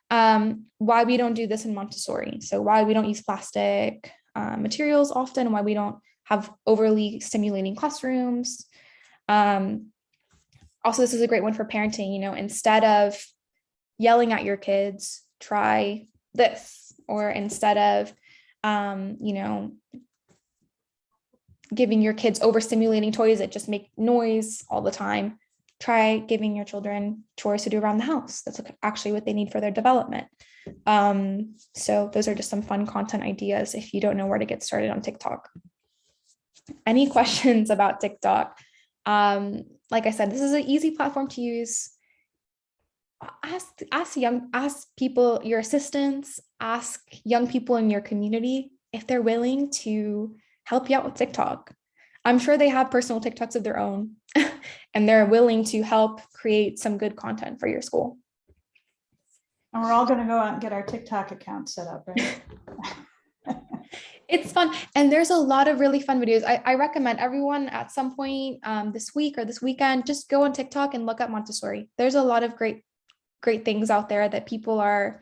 Why we don't do this in Montessori. So why we don't use plastic materials often, why we don't have overly stimulating classrooms. Also, this is a great one for parenting, instead of yelling at your kids, try this, or instead of, giving your kids overstimulating toys that just make noise all the time, try giving your children chores to do around the house. That's actually what they need for their development. So those are just some fun content ideas if you don't know where to get started on TikTok. Any questions about TikTok? Like I said, this is an easy platform to use. Ask people, your assistants, ask young people in your community if they're willing to help you out with TikTok. I'm sure they have personal TikToks of their own and they're willing to help create some good content for your school. And we're all going to go out and get our TikTok account set up, right? It's fun. And there's a lot of really fun videos. I recommend everyone at some point this week or this weekend, just go on TikTok and look up Montessori. There's a lot of great things out there that people are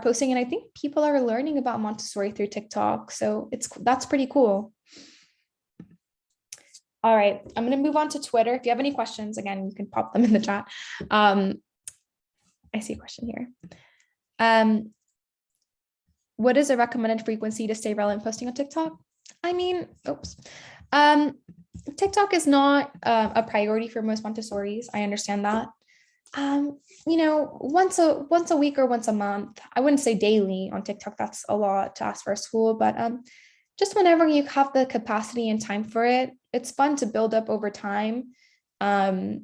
posting. And I think people are learning about Montessori through TikTok. So that's pretty cool. All right, I'm going to move on to Twitter. If you have any questions, again, you can pop them in the chat. I see a question here. What is a recommended frequency to stay relevant posting on TikTok? I mean, TikTok is not a priority for most Montessoris. I understand that. Once a week or once a month. I wouldn't say daily on TikTok. That's a lot to ask for a school, but just whenever you have the capacity and time for it, it's fun to build up over time. I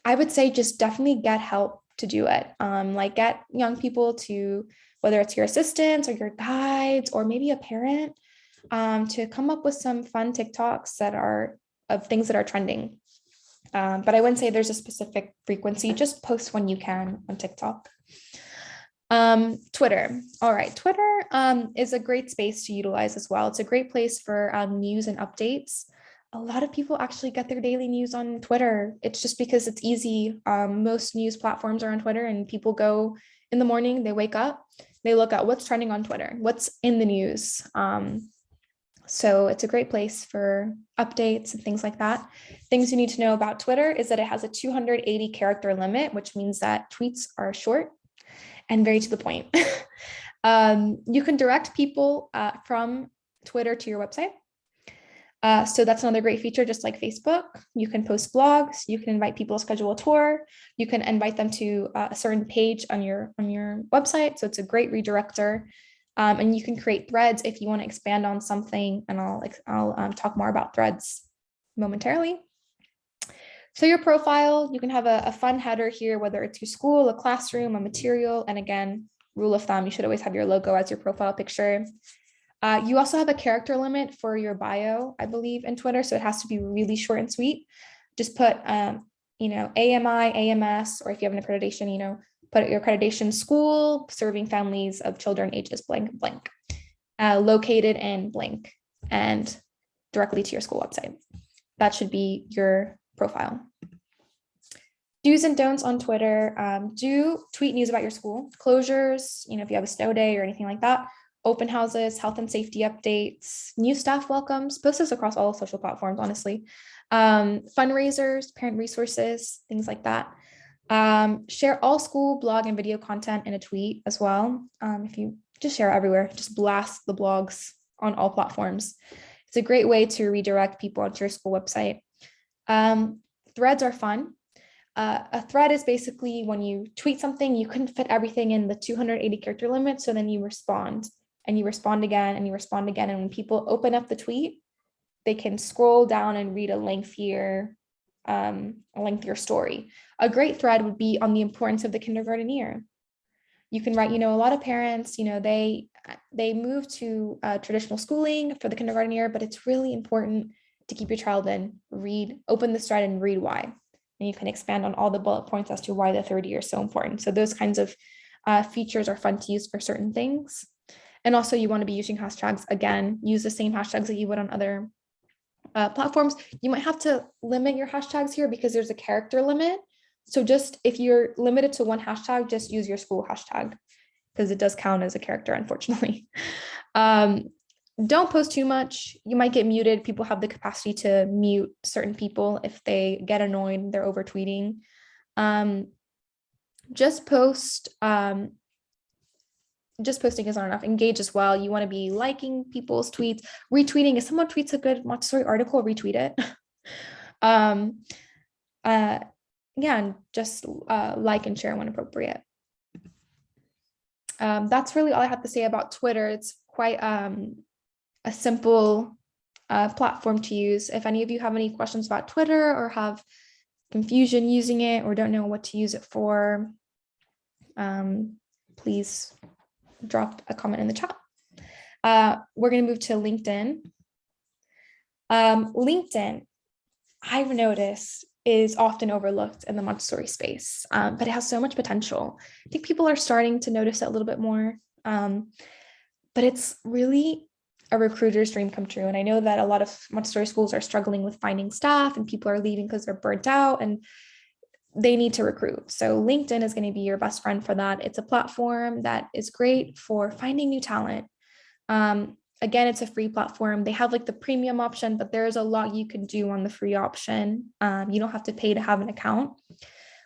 would say just definitely get help to do it. Like get young people to, whether it's your assistants or your guides, or maybe a parent, to come up with some fun TikToks that are of things that are trending. But I wouldn't say there's a specific frequency, just post when you can on TikTok. Twitter. All right. Twitter is a great space to utilize as well. It's a great place for news and updates. A lot of people actually get their daily news on Twitter. It's just because it's easy. Most news platforms are on Twitter, and people go in the morning, they wake up, they look at what's trending on Twitter, what's in the news. So it's a great place for updates and things like that. Things you need to know about Twitter is that it has a 280 character limit, which means that tweets are short and very to the point. You can direct people from Twitter to your website. So that's another great feature, just like Facebook. You can post blogs, you can invite people to schedule a tour, you can invite them to a certain page on your website. So it's a great redirector. And you can create threads if you want to expand on something, and I'll talk more about threads momentarily. So your profile, you can have a fun header here, whether it's your school, a classroom, a material, and again, rule of thumb, you should always have your logo as your profile picture. You also have a character limit for your bio, I believe, in Twitter, so it has to be really short and sweet. Just put, AMI, AMS, or if you have an accreditation, put your accreditation school serving families of children ages blank, blank, located in blank, and directly to your school website. That should be your profile. Do's and don'ts on Twitter. Do tweet news about your school, closures, if you have a snow day or anything like that, open houses, health and safety updates, new staff welcomes, post this across all social platforms, honestly. Fundraisers, parent resources, things like that. Share all school blog and video content in a tweet as well. If you just share everywhere, just blast the blogs on all platforms. It's a great way to redirect people onto your school website. Threads are fun. A thread is basically when you tweet something, you couldn't fit everything in the 280 character limit. So then you respond and you respond again and you respond again. And when people open up the tweet, they can scroll down and read a lengthier story. A great thread would be on the importance of the kindergarten year. You can write, a lot of parents, they move to traditional schooling for the kindergarten year, but it's really important to keep your child in, open this thread and read why. And you can expand on all the bullet points as to why the third year is so important. So those kinds of features are fun to use for certain things. And also you want to be using hashtags. Again, use the same hashtags that you would on other platforms. You might have to limit your hashtags here because there's a character limit. So just if you're limited to one hashtag, just use your school hashtag because it does count as a character, unfortunately. Don't post too much. You might get muted. People have the capacity to mute certain people if they get annoyed, they're over tweeting. Just posting is not enough. Engage as well. You want to be liking people's tweets, retweeting. If someone tweets a good Montessori article, retweet it. And just like and share when appropriate. That's really all I have to say about Twitter. It's quite a simple platform to use. If any of you have any questions about Twitter or have confusion using it or don't know what to use it for, please drop a comment in the chat. We're going to move to LinkedIn. LinkedIn, I've noticed, is often overlooked in the Montessori space, but it has so much potential. I think people are starting to notice it a little bit more, but it's really a recruiter's dream come true. And I know that a lot of Montessori schools are struggling with finding staff and people are leaving because they're burnt out and they need to recruit. So LinkedIn is going to be your best friend for that. It's a platform that is great for finding new talent. Again, it's a free platform. They have like the premium option, but there's a lot you can do on the free option. You don't have to pay to have an account.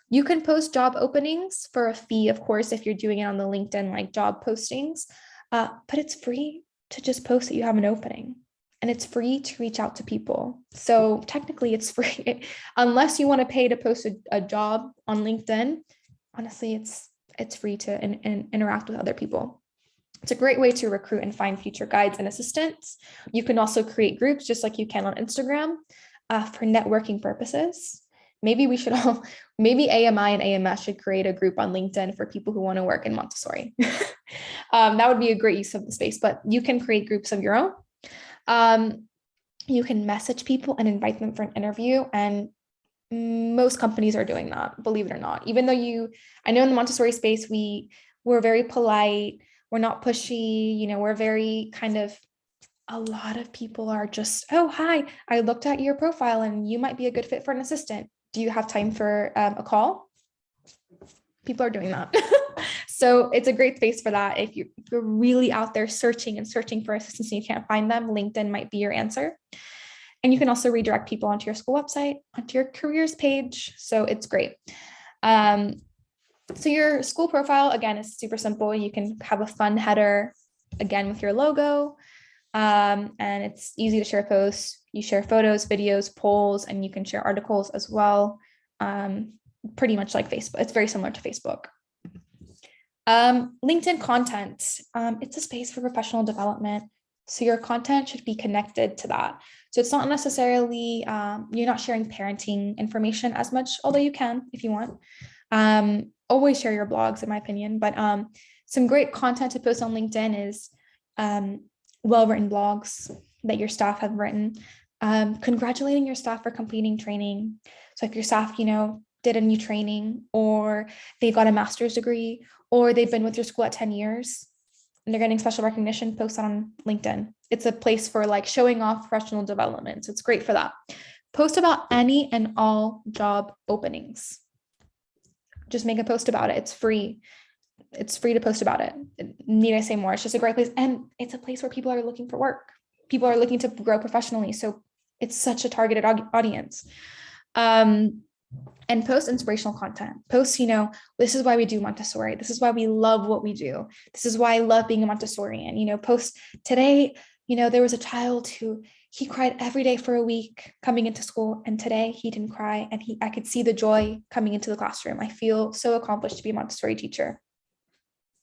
You can post job openings for a fee, of course, if you're doing it on the LinkedIn like job postings, but it's free to just post that you have an opening, and it's free to reach out to people. So technically it's free, unless you want to pay to post a job on LinkedIn. Honestly, it's free to interact with other people. It's a great way to recruit and find future guides and assistants. You can also create groups just like you can on Instagram for networking purposes. Maybe AMI and AMS should create a group on LinkedIn for people who want to work in Montessori. That would be a great use of the space, but you can create groups of your own. You can message people and invite them for an interview. And most companies are doing that, believe it or not. Even though I know in the Montessori space, we're very polite. We're not pushy, we're very a lot of people are just, oh, hi, I looked at your profile and you might be a good fit for an assistant. Do you have time for a call? People are doing that. So it's a great space for that. If you're really out there searching for assistants and you can't find them, LinkedIn might be your answer. And you can also redirect people onto your school website, onto your careers page. So it's great. So your school profile, again, is super simple. You can have a fun header, again, with your logo. And it's easy to share posts. You share photos, videos, polls, and you can share articles as well. Pretty much like Facebook. It's very similar to Facebook. LinkedIn content. It's a space for professional development. So your content should be connected to that. So it's not necessarily, you're not sharing parenting information as much, although you can if you want. Always share your blogs, in my opinion, but some great content to post on LinkedIn is well-written blogs that your staff have written, congratulating your staff for completing training. So if your staff, did a new training, or they got a master's degree, or they've been with your school at 10 years and they're getting special recognition, post that on LinkedIn. It's a place for showing off professional development. So it's great for that. Post about any and all job openings. Just make a post about it. It's free. It's free to post about it. Need I say more? It's just a great place. And it's a place where people are looking for work. People are looking to grow professionally. So it's such a targeted audience. And post inspirational content. Post, this is why we do Montessori. This is why we love what we do. This is why I love being a Montessorian. Post today, There was a child who he cried every day for a week coming into school, and today he didn't cry, and I could see the joy coming into the classroom. I feel so accomplished to be a Montessori teacher.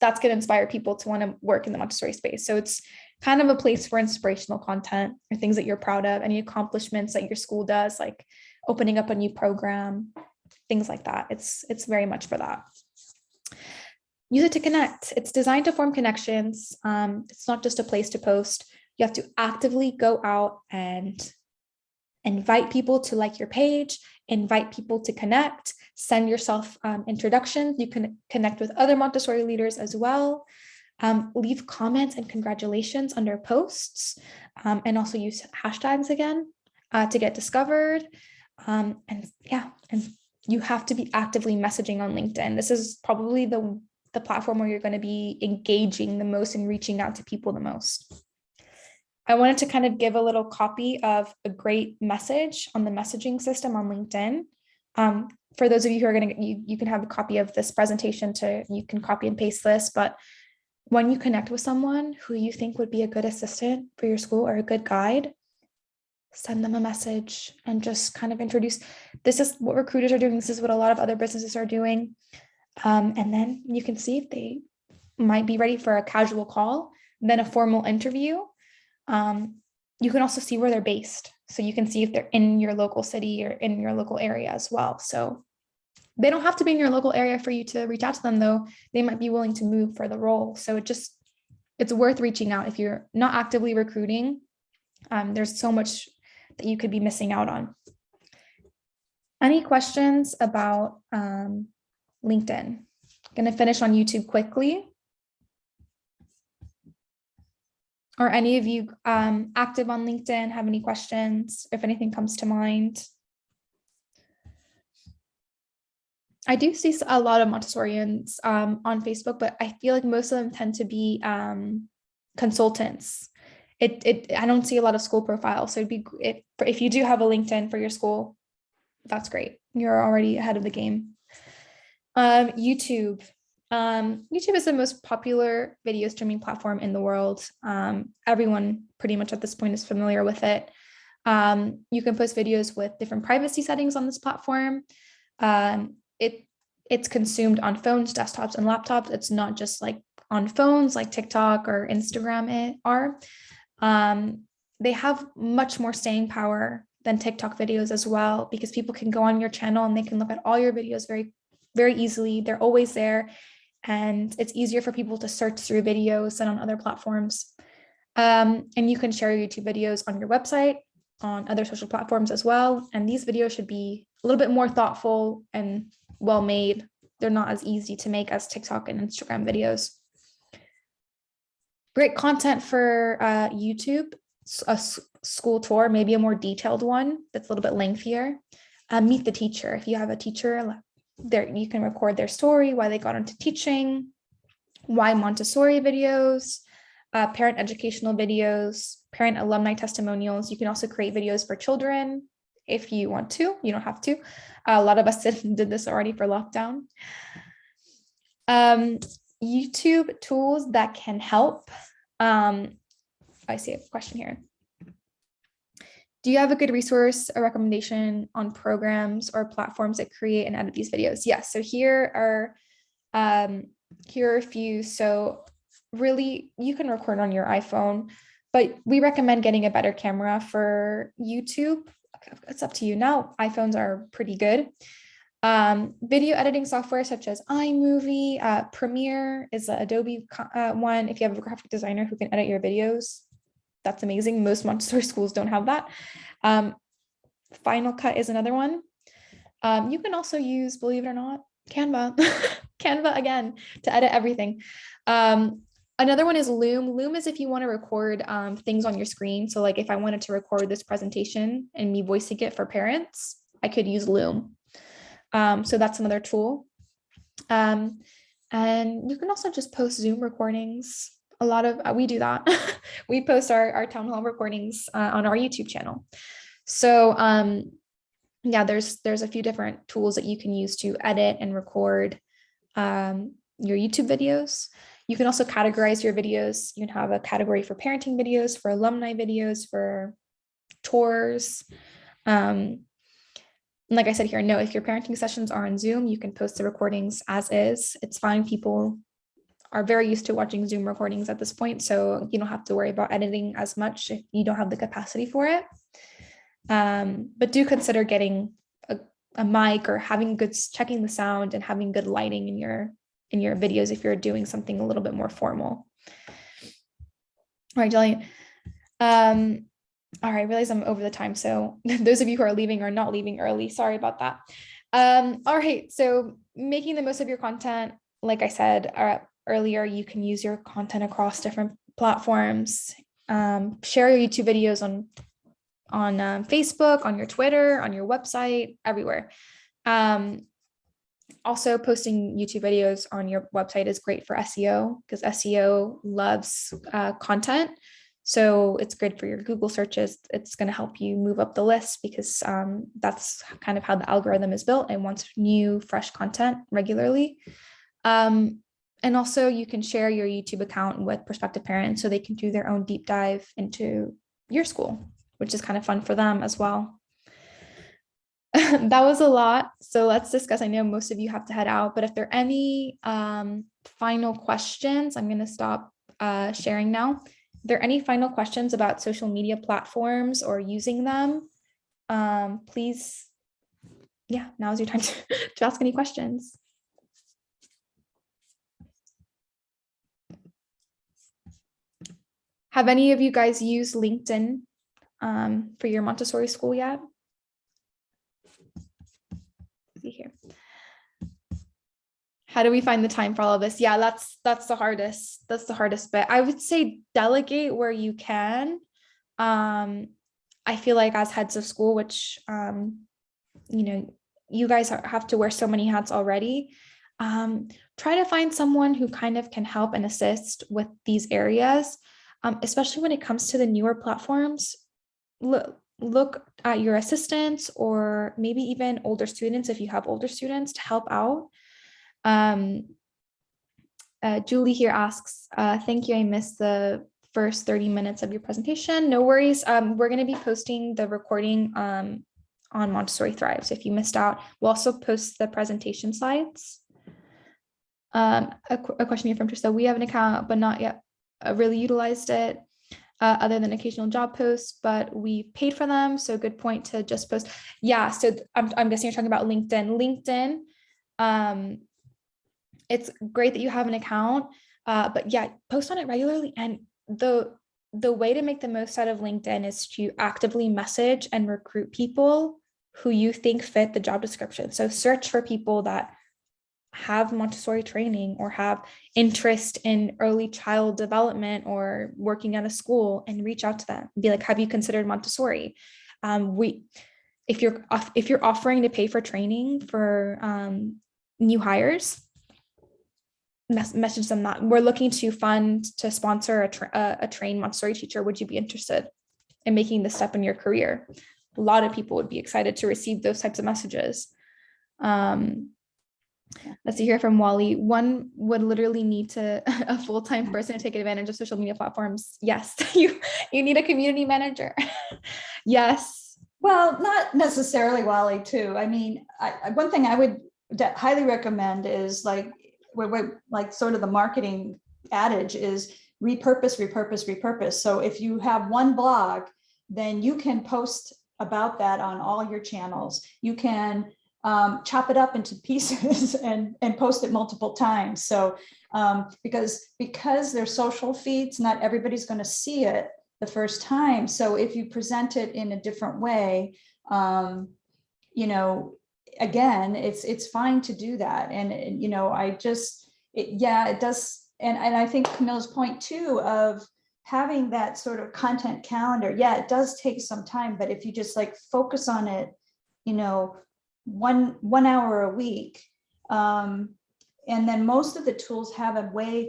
That's going to inspire people to want to work in the Montessori space. So it's kind of a place for inspirational content or things that you're proud of, any accomplishments that your school does, like opening up a new program, things like that. It's very much for that. Use it to connect. It's designed to form connections. It's not just a place to post. You have to actively go out and invite people to like your page, invite people to connect, send yourself introductions. You can connect with other Montessori leaders as well. Leave comments and congratulations under posts, and also use hashtags again to get discovered. And you have to be actively messaging on LinkedIn. This is probably the platform where you're going to be engaging the most and reaching out to people the most. I wanted to kind of give a little copy of a great message on the messaging system on LinkedIn. For those of you who are going to, you can have a copy of this presentation you can copy and paste this, but when you connect with someone who you think would be a good assistant for your school or a good guide, send them a message and just kind of introduce, this is what recruiters are doing. This is what a lot of other businesses are doing. And then you can see if they might be ready for a casual call, then a formal interview. You can also see where they're based. So you can see if they're in your local city or in your local area as well. So they don't have to be in your local area for you to reach out to them, though. They might be willing to move for the role. So it's worth reaching out. If you're not actively recruiting, there's so much that you could be missing out on. Any questions about LinkedIn? Going to finish on YouTube quickly. Or any of you active on LinkedIn have any questions, if anything comes to mind? I do see a lot of Montessorians on Facebook, but I feel like most of them tend to be consultants. I don't see a lot of school profiles. So if you do have a LinkedIn for your school, that's great. You're already ahead of the game. YouTube. YouTube is the most popular video streaming platform in the world. Everyone pretty much at this point is familiar with it. You can post videos with different privacy settings on this platform. It's consumed on phones, desktops, and laptops. It's not just like on phones like TikTok or Instagram are. They have much more staying power than TikTok videos as well, because people can go on your channel and they can look at all your videos very, very easily. They're always there. And it's easier for people to search through videos than on other platforms. And you can share your YouTube videos on your website, on other social platforms as well. And these videos should be a little bit more thoughtful and well-made. They're not as easy to make as TikTok and Instagram videos. Great content for YouTube, a school tour, maybe a more detailed one that's a little bit lengthier. Meet the teacher. If you have a teacher, you can record their story, why they got into teaching, why Montessori videos, parent educational videos, parent alumni testimonials. You can also create videos for children if you want to. You don't have to. A lot of us did this already for lockdown. YouTube tools that can help. I see a question here. Do you have a good resource or recommendation on programs or platforms that create and edit these videos? Yes. So here are a few. So really, you can record on your iPhone, but we recommend getting a better camera for YouTube. It's up to you. Now, iPhones are pretty good. Video editing software such as iMovie, Premiere is an Adobe one. If you have a graphic designer who can edit your videos, that's amazing. Most Montessori schools don't have that. Final Cut is another one. You can also use, believe it or not, Canva. Canva again to edit everything. Another one is Loom. Loom is if you want to record things on your screen. So like if I wanted to record this presentation and me voicing it for parents, I could use Loom. So that's another tool. And you can also just post Zoom recordings. A lot of, we do that. We post our town hall recordings on our YouTube channel. So yeah, there's a few different tools that you can use to edit and record your YouTube videos. You can also categorize your videos. You can have a category for parenting videos, for alumni videos, for tours. And like I said here, no, if your parenting sessions are on Zoom, you can post the recordings as is. It's fine. People are very used to watching Zoom recordings at this point, so you don't have to worry about editing as much if you don't have the capacity for it. But do consider getting a mic or checking the sound and having good lighting in your videos if you're doing something a little bit more formal. All right, Jillian. All right, I realize I'm over the time. So those of you who are leaving or not leaving early, sorry about that. All right, so making the most of your content, like I said earlier, you can use your content across different platforms. Share your YouTube videos on Facebook, on your Twitter, on your website, everywhere. Also, posting YouTube videos on your website is great for SEO because SEO loves content. So it's good for your Google searches. It's going to help you move up the list because that's kind of how the algorithm is built. It wants new, fresh content regularly. And also you can share your YouTube account with prospective parents so they can do their own deep dive into your school, which is kind of fun for them as well. That was a lot. So let's discuss. I know most of you have to head out, but if there are any final questions, I'm going to stop sharing now. If there are any final questions about social media platforms or using them, please, yeah, now's your time to ask any questions. Have any of you guys used LinkedIn for your Montessori school yet? Let's see here. How do we find the time for all of this? Yeah, that's the hardest. That's the hardest bit. I would say delegate where you can. I feel like as heads of school, which you guys have to wear so many hats already. Try to find someone who kind of can help and assist with these areas, especially when it comes to the newer platforms. Look at your assistants or maybe even older students if you have older students to help out. Julie here asks, thank you, I missed the first 30 minutes of your presentation. No worries. We're going to be posting the recording on Montessori Thrive. So if you missed out, we'll also post the presentation slides. A question here from Trista. We have an account, but not yet really utilized it other than occasional job posts, but we paid for them. So good point to just post. Yeah, so I'm guessing you're talking about LinkedIn. It's great that you have an account, but yeah, post on it regularly. And the way to make the most out of LinkedIn is to actively message and recruit people who you think fit the job description. So search for people that have Montessori training or have interest in early child development or working at a school and reach out to them. Be like, have you considered Montessori? If you're offering to pay for training for new hires, message them that we're looking to fund to sponsor a trained Montessori teacher. Would you be interested in making this step in your career? A lot of people would be excited to receive those types of messages. Let's see here from Wally. One would literally need a full-time person to take advantage of social media platforms. Yes, you need a community manager. Yes. Well, not necessarily, Wally, too. I mean, one thing I would highly recommend is like sort of the marketing adage is repurpose. So if you have one blog, then you can post about that on all your channels. You can chop it up into pieces and post it multiple times. So because they're social feeds, not everybody's going to see it the first time. So if you present it in a different way, again, it's fine to do that. And it does. And I think Camilla's point too of having that sort of content calendar, it does take some time, but if you just like focus on it, 1 hour a week, and then most of the tools have a way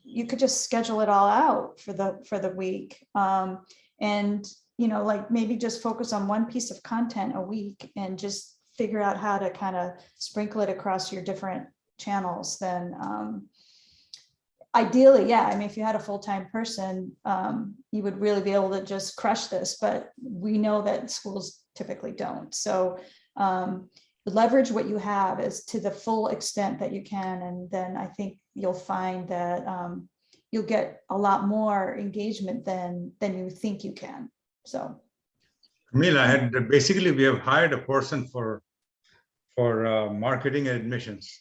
you could just schedule it all out for the week, and like maybe just focus on one piece of content a week and just figure out how to kind of sprinkle it across your different channels. Then ideally, yeah, I mean, if you had a full-time person, you would really be able to just crush this, but we know that schools typically don't. So leverage what you have as to the full extent that you can. And then I think you'll find that you'll get a lot more engagement than you think you can. So Camila, basically we have hired a person for marketing and admissions.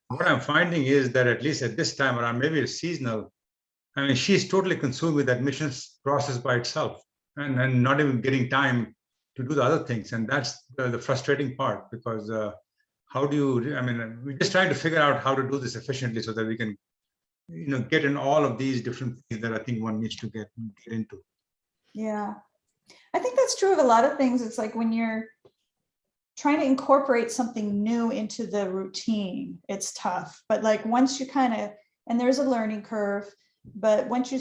What I'm finding is that at least at this time around, maybe it's seasonal. I mean, she's totally consumed with the admissions process by itself and not even getting time to do the other things. And that's the frustrating part, because how do you, I mean, we're just trying to figure out how to do this efficiently so that we can, get in all of these different things that I think one needs to get into. yeah, I think that's true of a lot of things. It's like when you're trying to incorporate something new into the routine, it's tough. But like once you kind of, and there's a learning curve, but once you,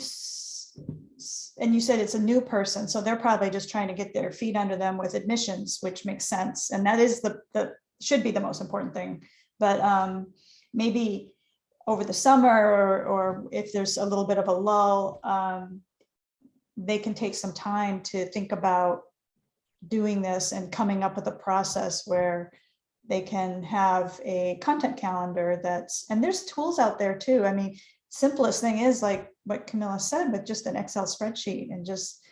and you said it's a new person, so they're probably just trying to get their feet under them with admissions, which makes sense. And that is the should be the most important thing. But maybe over the summer, or if there's a little bit of a lull, they can take some time to think about doing this and coming up with a process where they can have a content calendar and there's tools out there too. I mean, simplest thing is like what Camilla said, with just an Excel spreadsheet and just,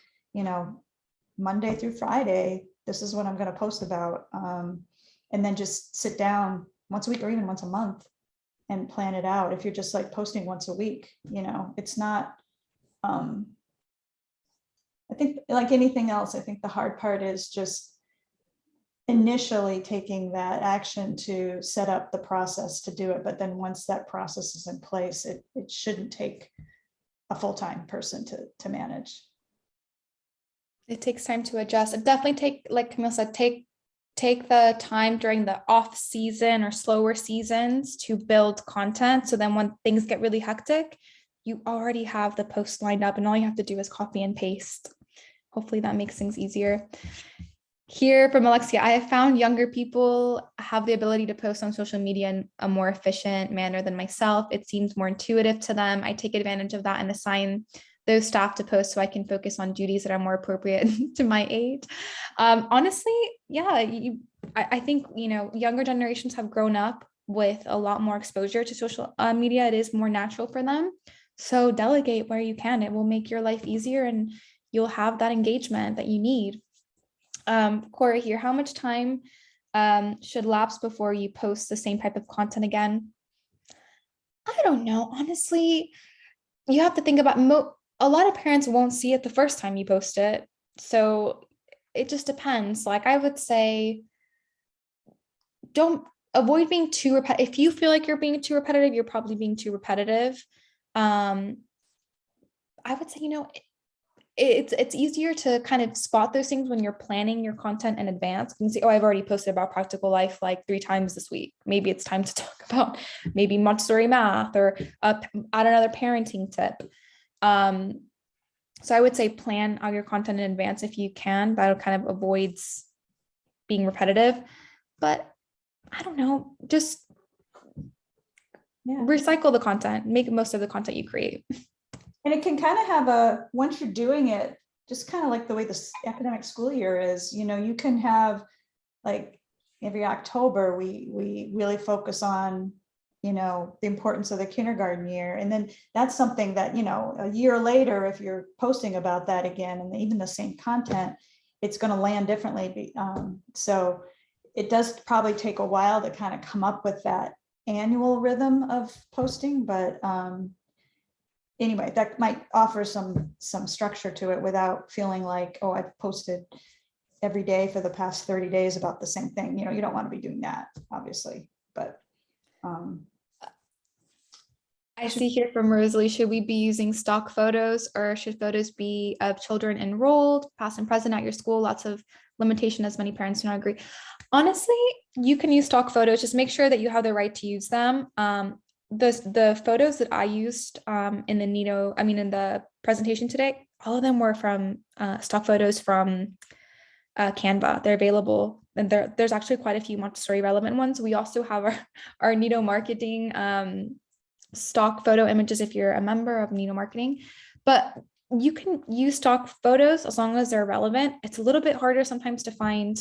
Monday through Friday, this is what I'm going to post about. And then just sit down once a week or even once a month and plan it out. If you're just like posting once a week, it's not, I think like anything else, I think the hard part is just initially taking that action to set up the process to do it. But then once that process is in place, it shouldn't take a full-time person to manage. It takes time to adjust. It definitely take, like Camille said, take the time during the off season or slower seasons to build content. So then when things get really hectic, you already have the post lined up and all you have to do is copy and paste. Hopefully that makes things easier. Here from Alexia, I have found younger people have the ability to post on social media in a more efficient manner than myself. It seems more intuitive to them. I take advantage of that and assign those staff to post so I can focus on duties that are more appropriate to my age. Honestly, yeah, I think, younger generations have grown up with a lot more exposure to social media. It is more natural for them. So delegate where you can. It will make your life easier and you'll have that engagement that you need. Cora here, how much time should lapse before you post the same type of content again? I don't know. Honestly, you have to think about a lot of parents won't see it the first time you post it. So it just depends. Like I would say, don't avoid being too repetitive. If you feel like you're being too repetitive, you're probably being too repetitive. I would say, it's easier to kind of spot those things when you're planning your content in advance. You can see, I've already posted about practical life like 3 times this week. Maybe it's time to talk about maybe Montessori math or add another parenting tip. So I would say plan out your content in advance if you can. That kind of avoids being repetitive. But I don't know, just recycle the content, make most of the content you create. And it can kind of have once you're doing it, just kind of like the way the academic school year is, you can have like every October, we really focus on, the importance of the kindergarten year. And then that's something that, a year later, if you're posting about that again, and even the same content, it's going to land differently. So it does probably take a while to kind of come up with that annual rhythm of posting, but anyway, that might offer some structure to it without feeling like, oh, I've posted every day for the past 30 days about the same thing. You don't want to be doing that, obviously, but I see here from Rosalie, should we be using stock photos or should photos be of children enrolled, past and present at your school? Lots of limitation as many parents do not agree. Honestly, you can use stock photos. Just make sure that you have the right to use them. The photos that I used in the presentation today, all of them were from stock photos from Canva. They're available, and there's actually quite a few Montessori relevant ones. We also have our Nido marketing stock photo images if you're a member of Nino Marketing, but you can use stock photos as long as they're relevant. It's a little bit harder sometimes to find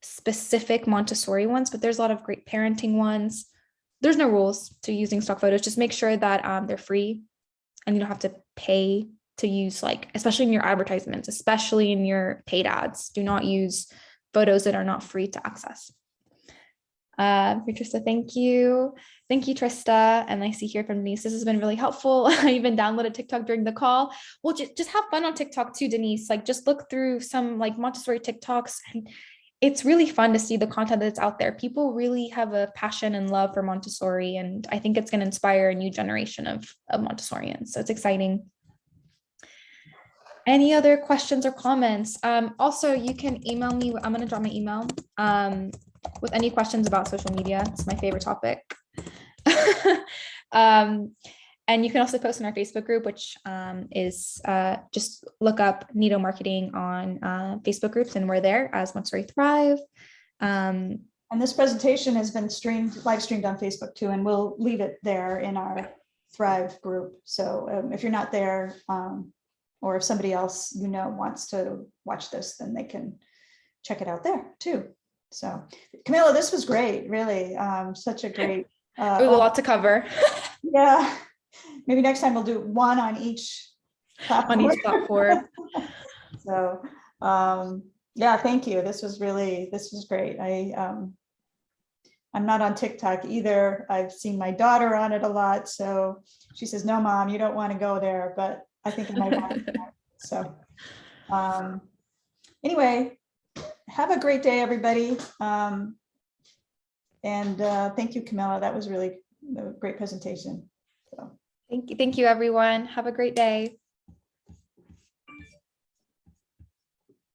specific Montessori ones, but there's a lot of great parenting ones. There's no rules to using stock photos. Just make sure that they're free and you don't have to pay to use, like, especially in your advertisements, especially in your paid ads. Do not use photos that are not free to access. Trista, thank you. Thank you, Trista. And I see here from Denise, this has been really helpful. I even downloaded TikTok during the call. Well, just have fun on TikTok too, Denise. Like, just look through some like Montessori TikToks, and it's really fun to see the content that's out there. People really have a passion and love for Montessori, and I think it's going to inspire a new generation of Montessorians. So it's exciting. Any other questions or comments? Also, you can email me. I'm going to drop my email with any questions about social media. It's my favorite topic. And you can also post in our Facebook group, which is just look up Nino Marketing on Facebook groups, and we're there as Montessori Thrive. And this presentation has been live streamed on Facebook too, and we'll leave it there in our Thrive group. So if you're not there, or if somebody else wants to watch this, then they can check it out there too. So Camilla, this was great, really. Such a great it was a lot to cover. Yeah, maybe next time we'll do one on each platform. On each platform. So yeah, thank you. This was great. I'm not on TikTok either. I've seen my daughter on it a lot, so she says, "No, Mom, you don't want to go there," but I think I might want to. So anyway, have a great day, everybody. And thank you, Camilla. That was really a great presentation. So. Thank you, everyone. Have a great day.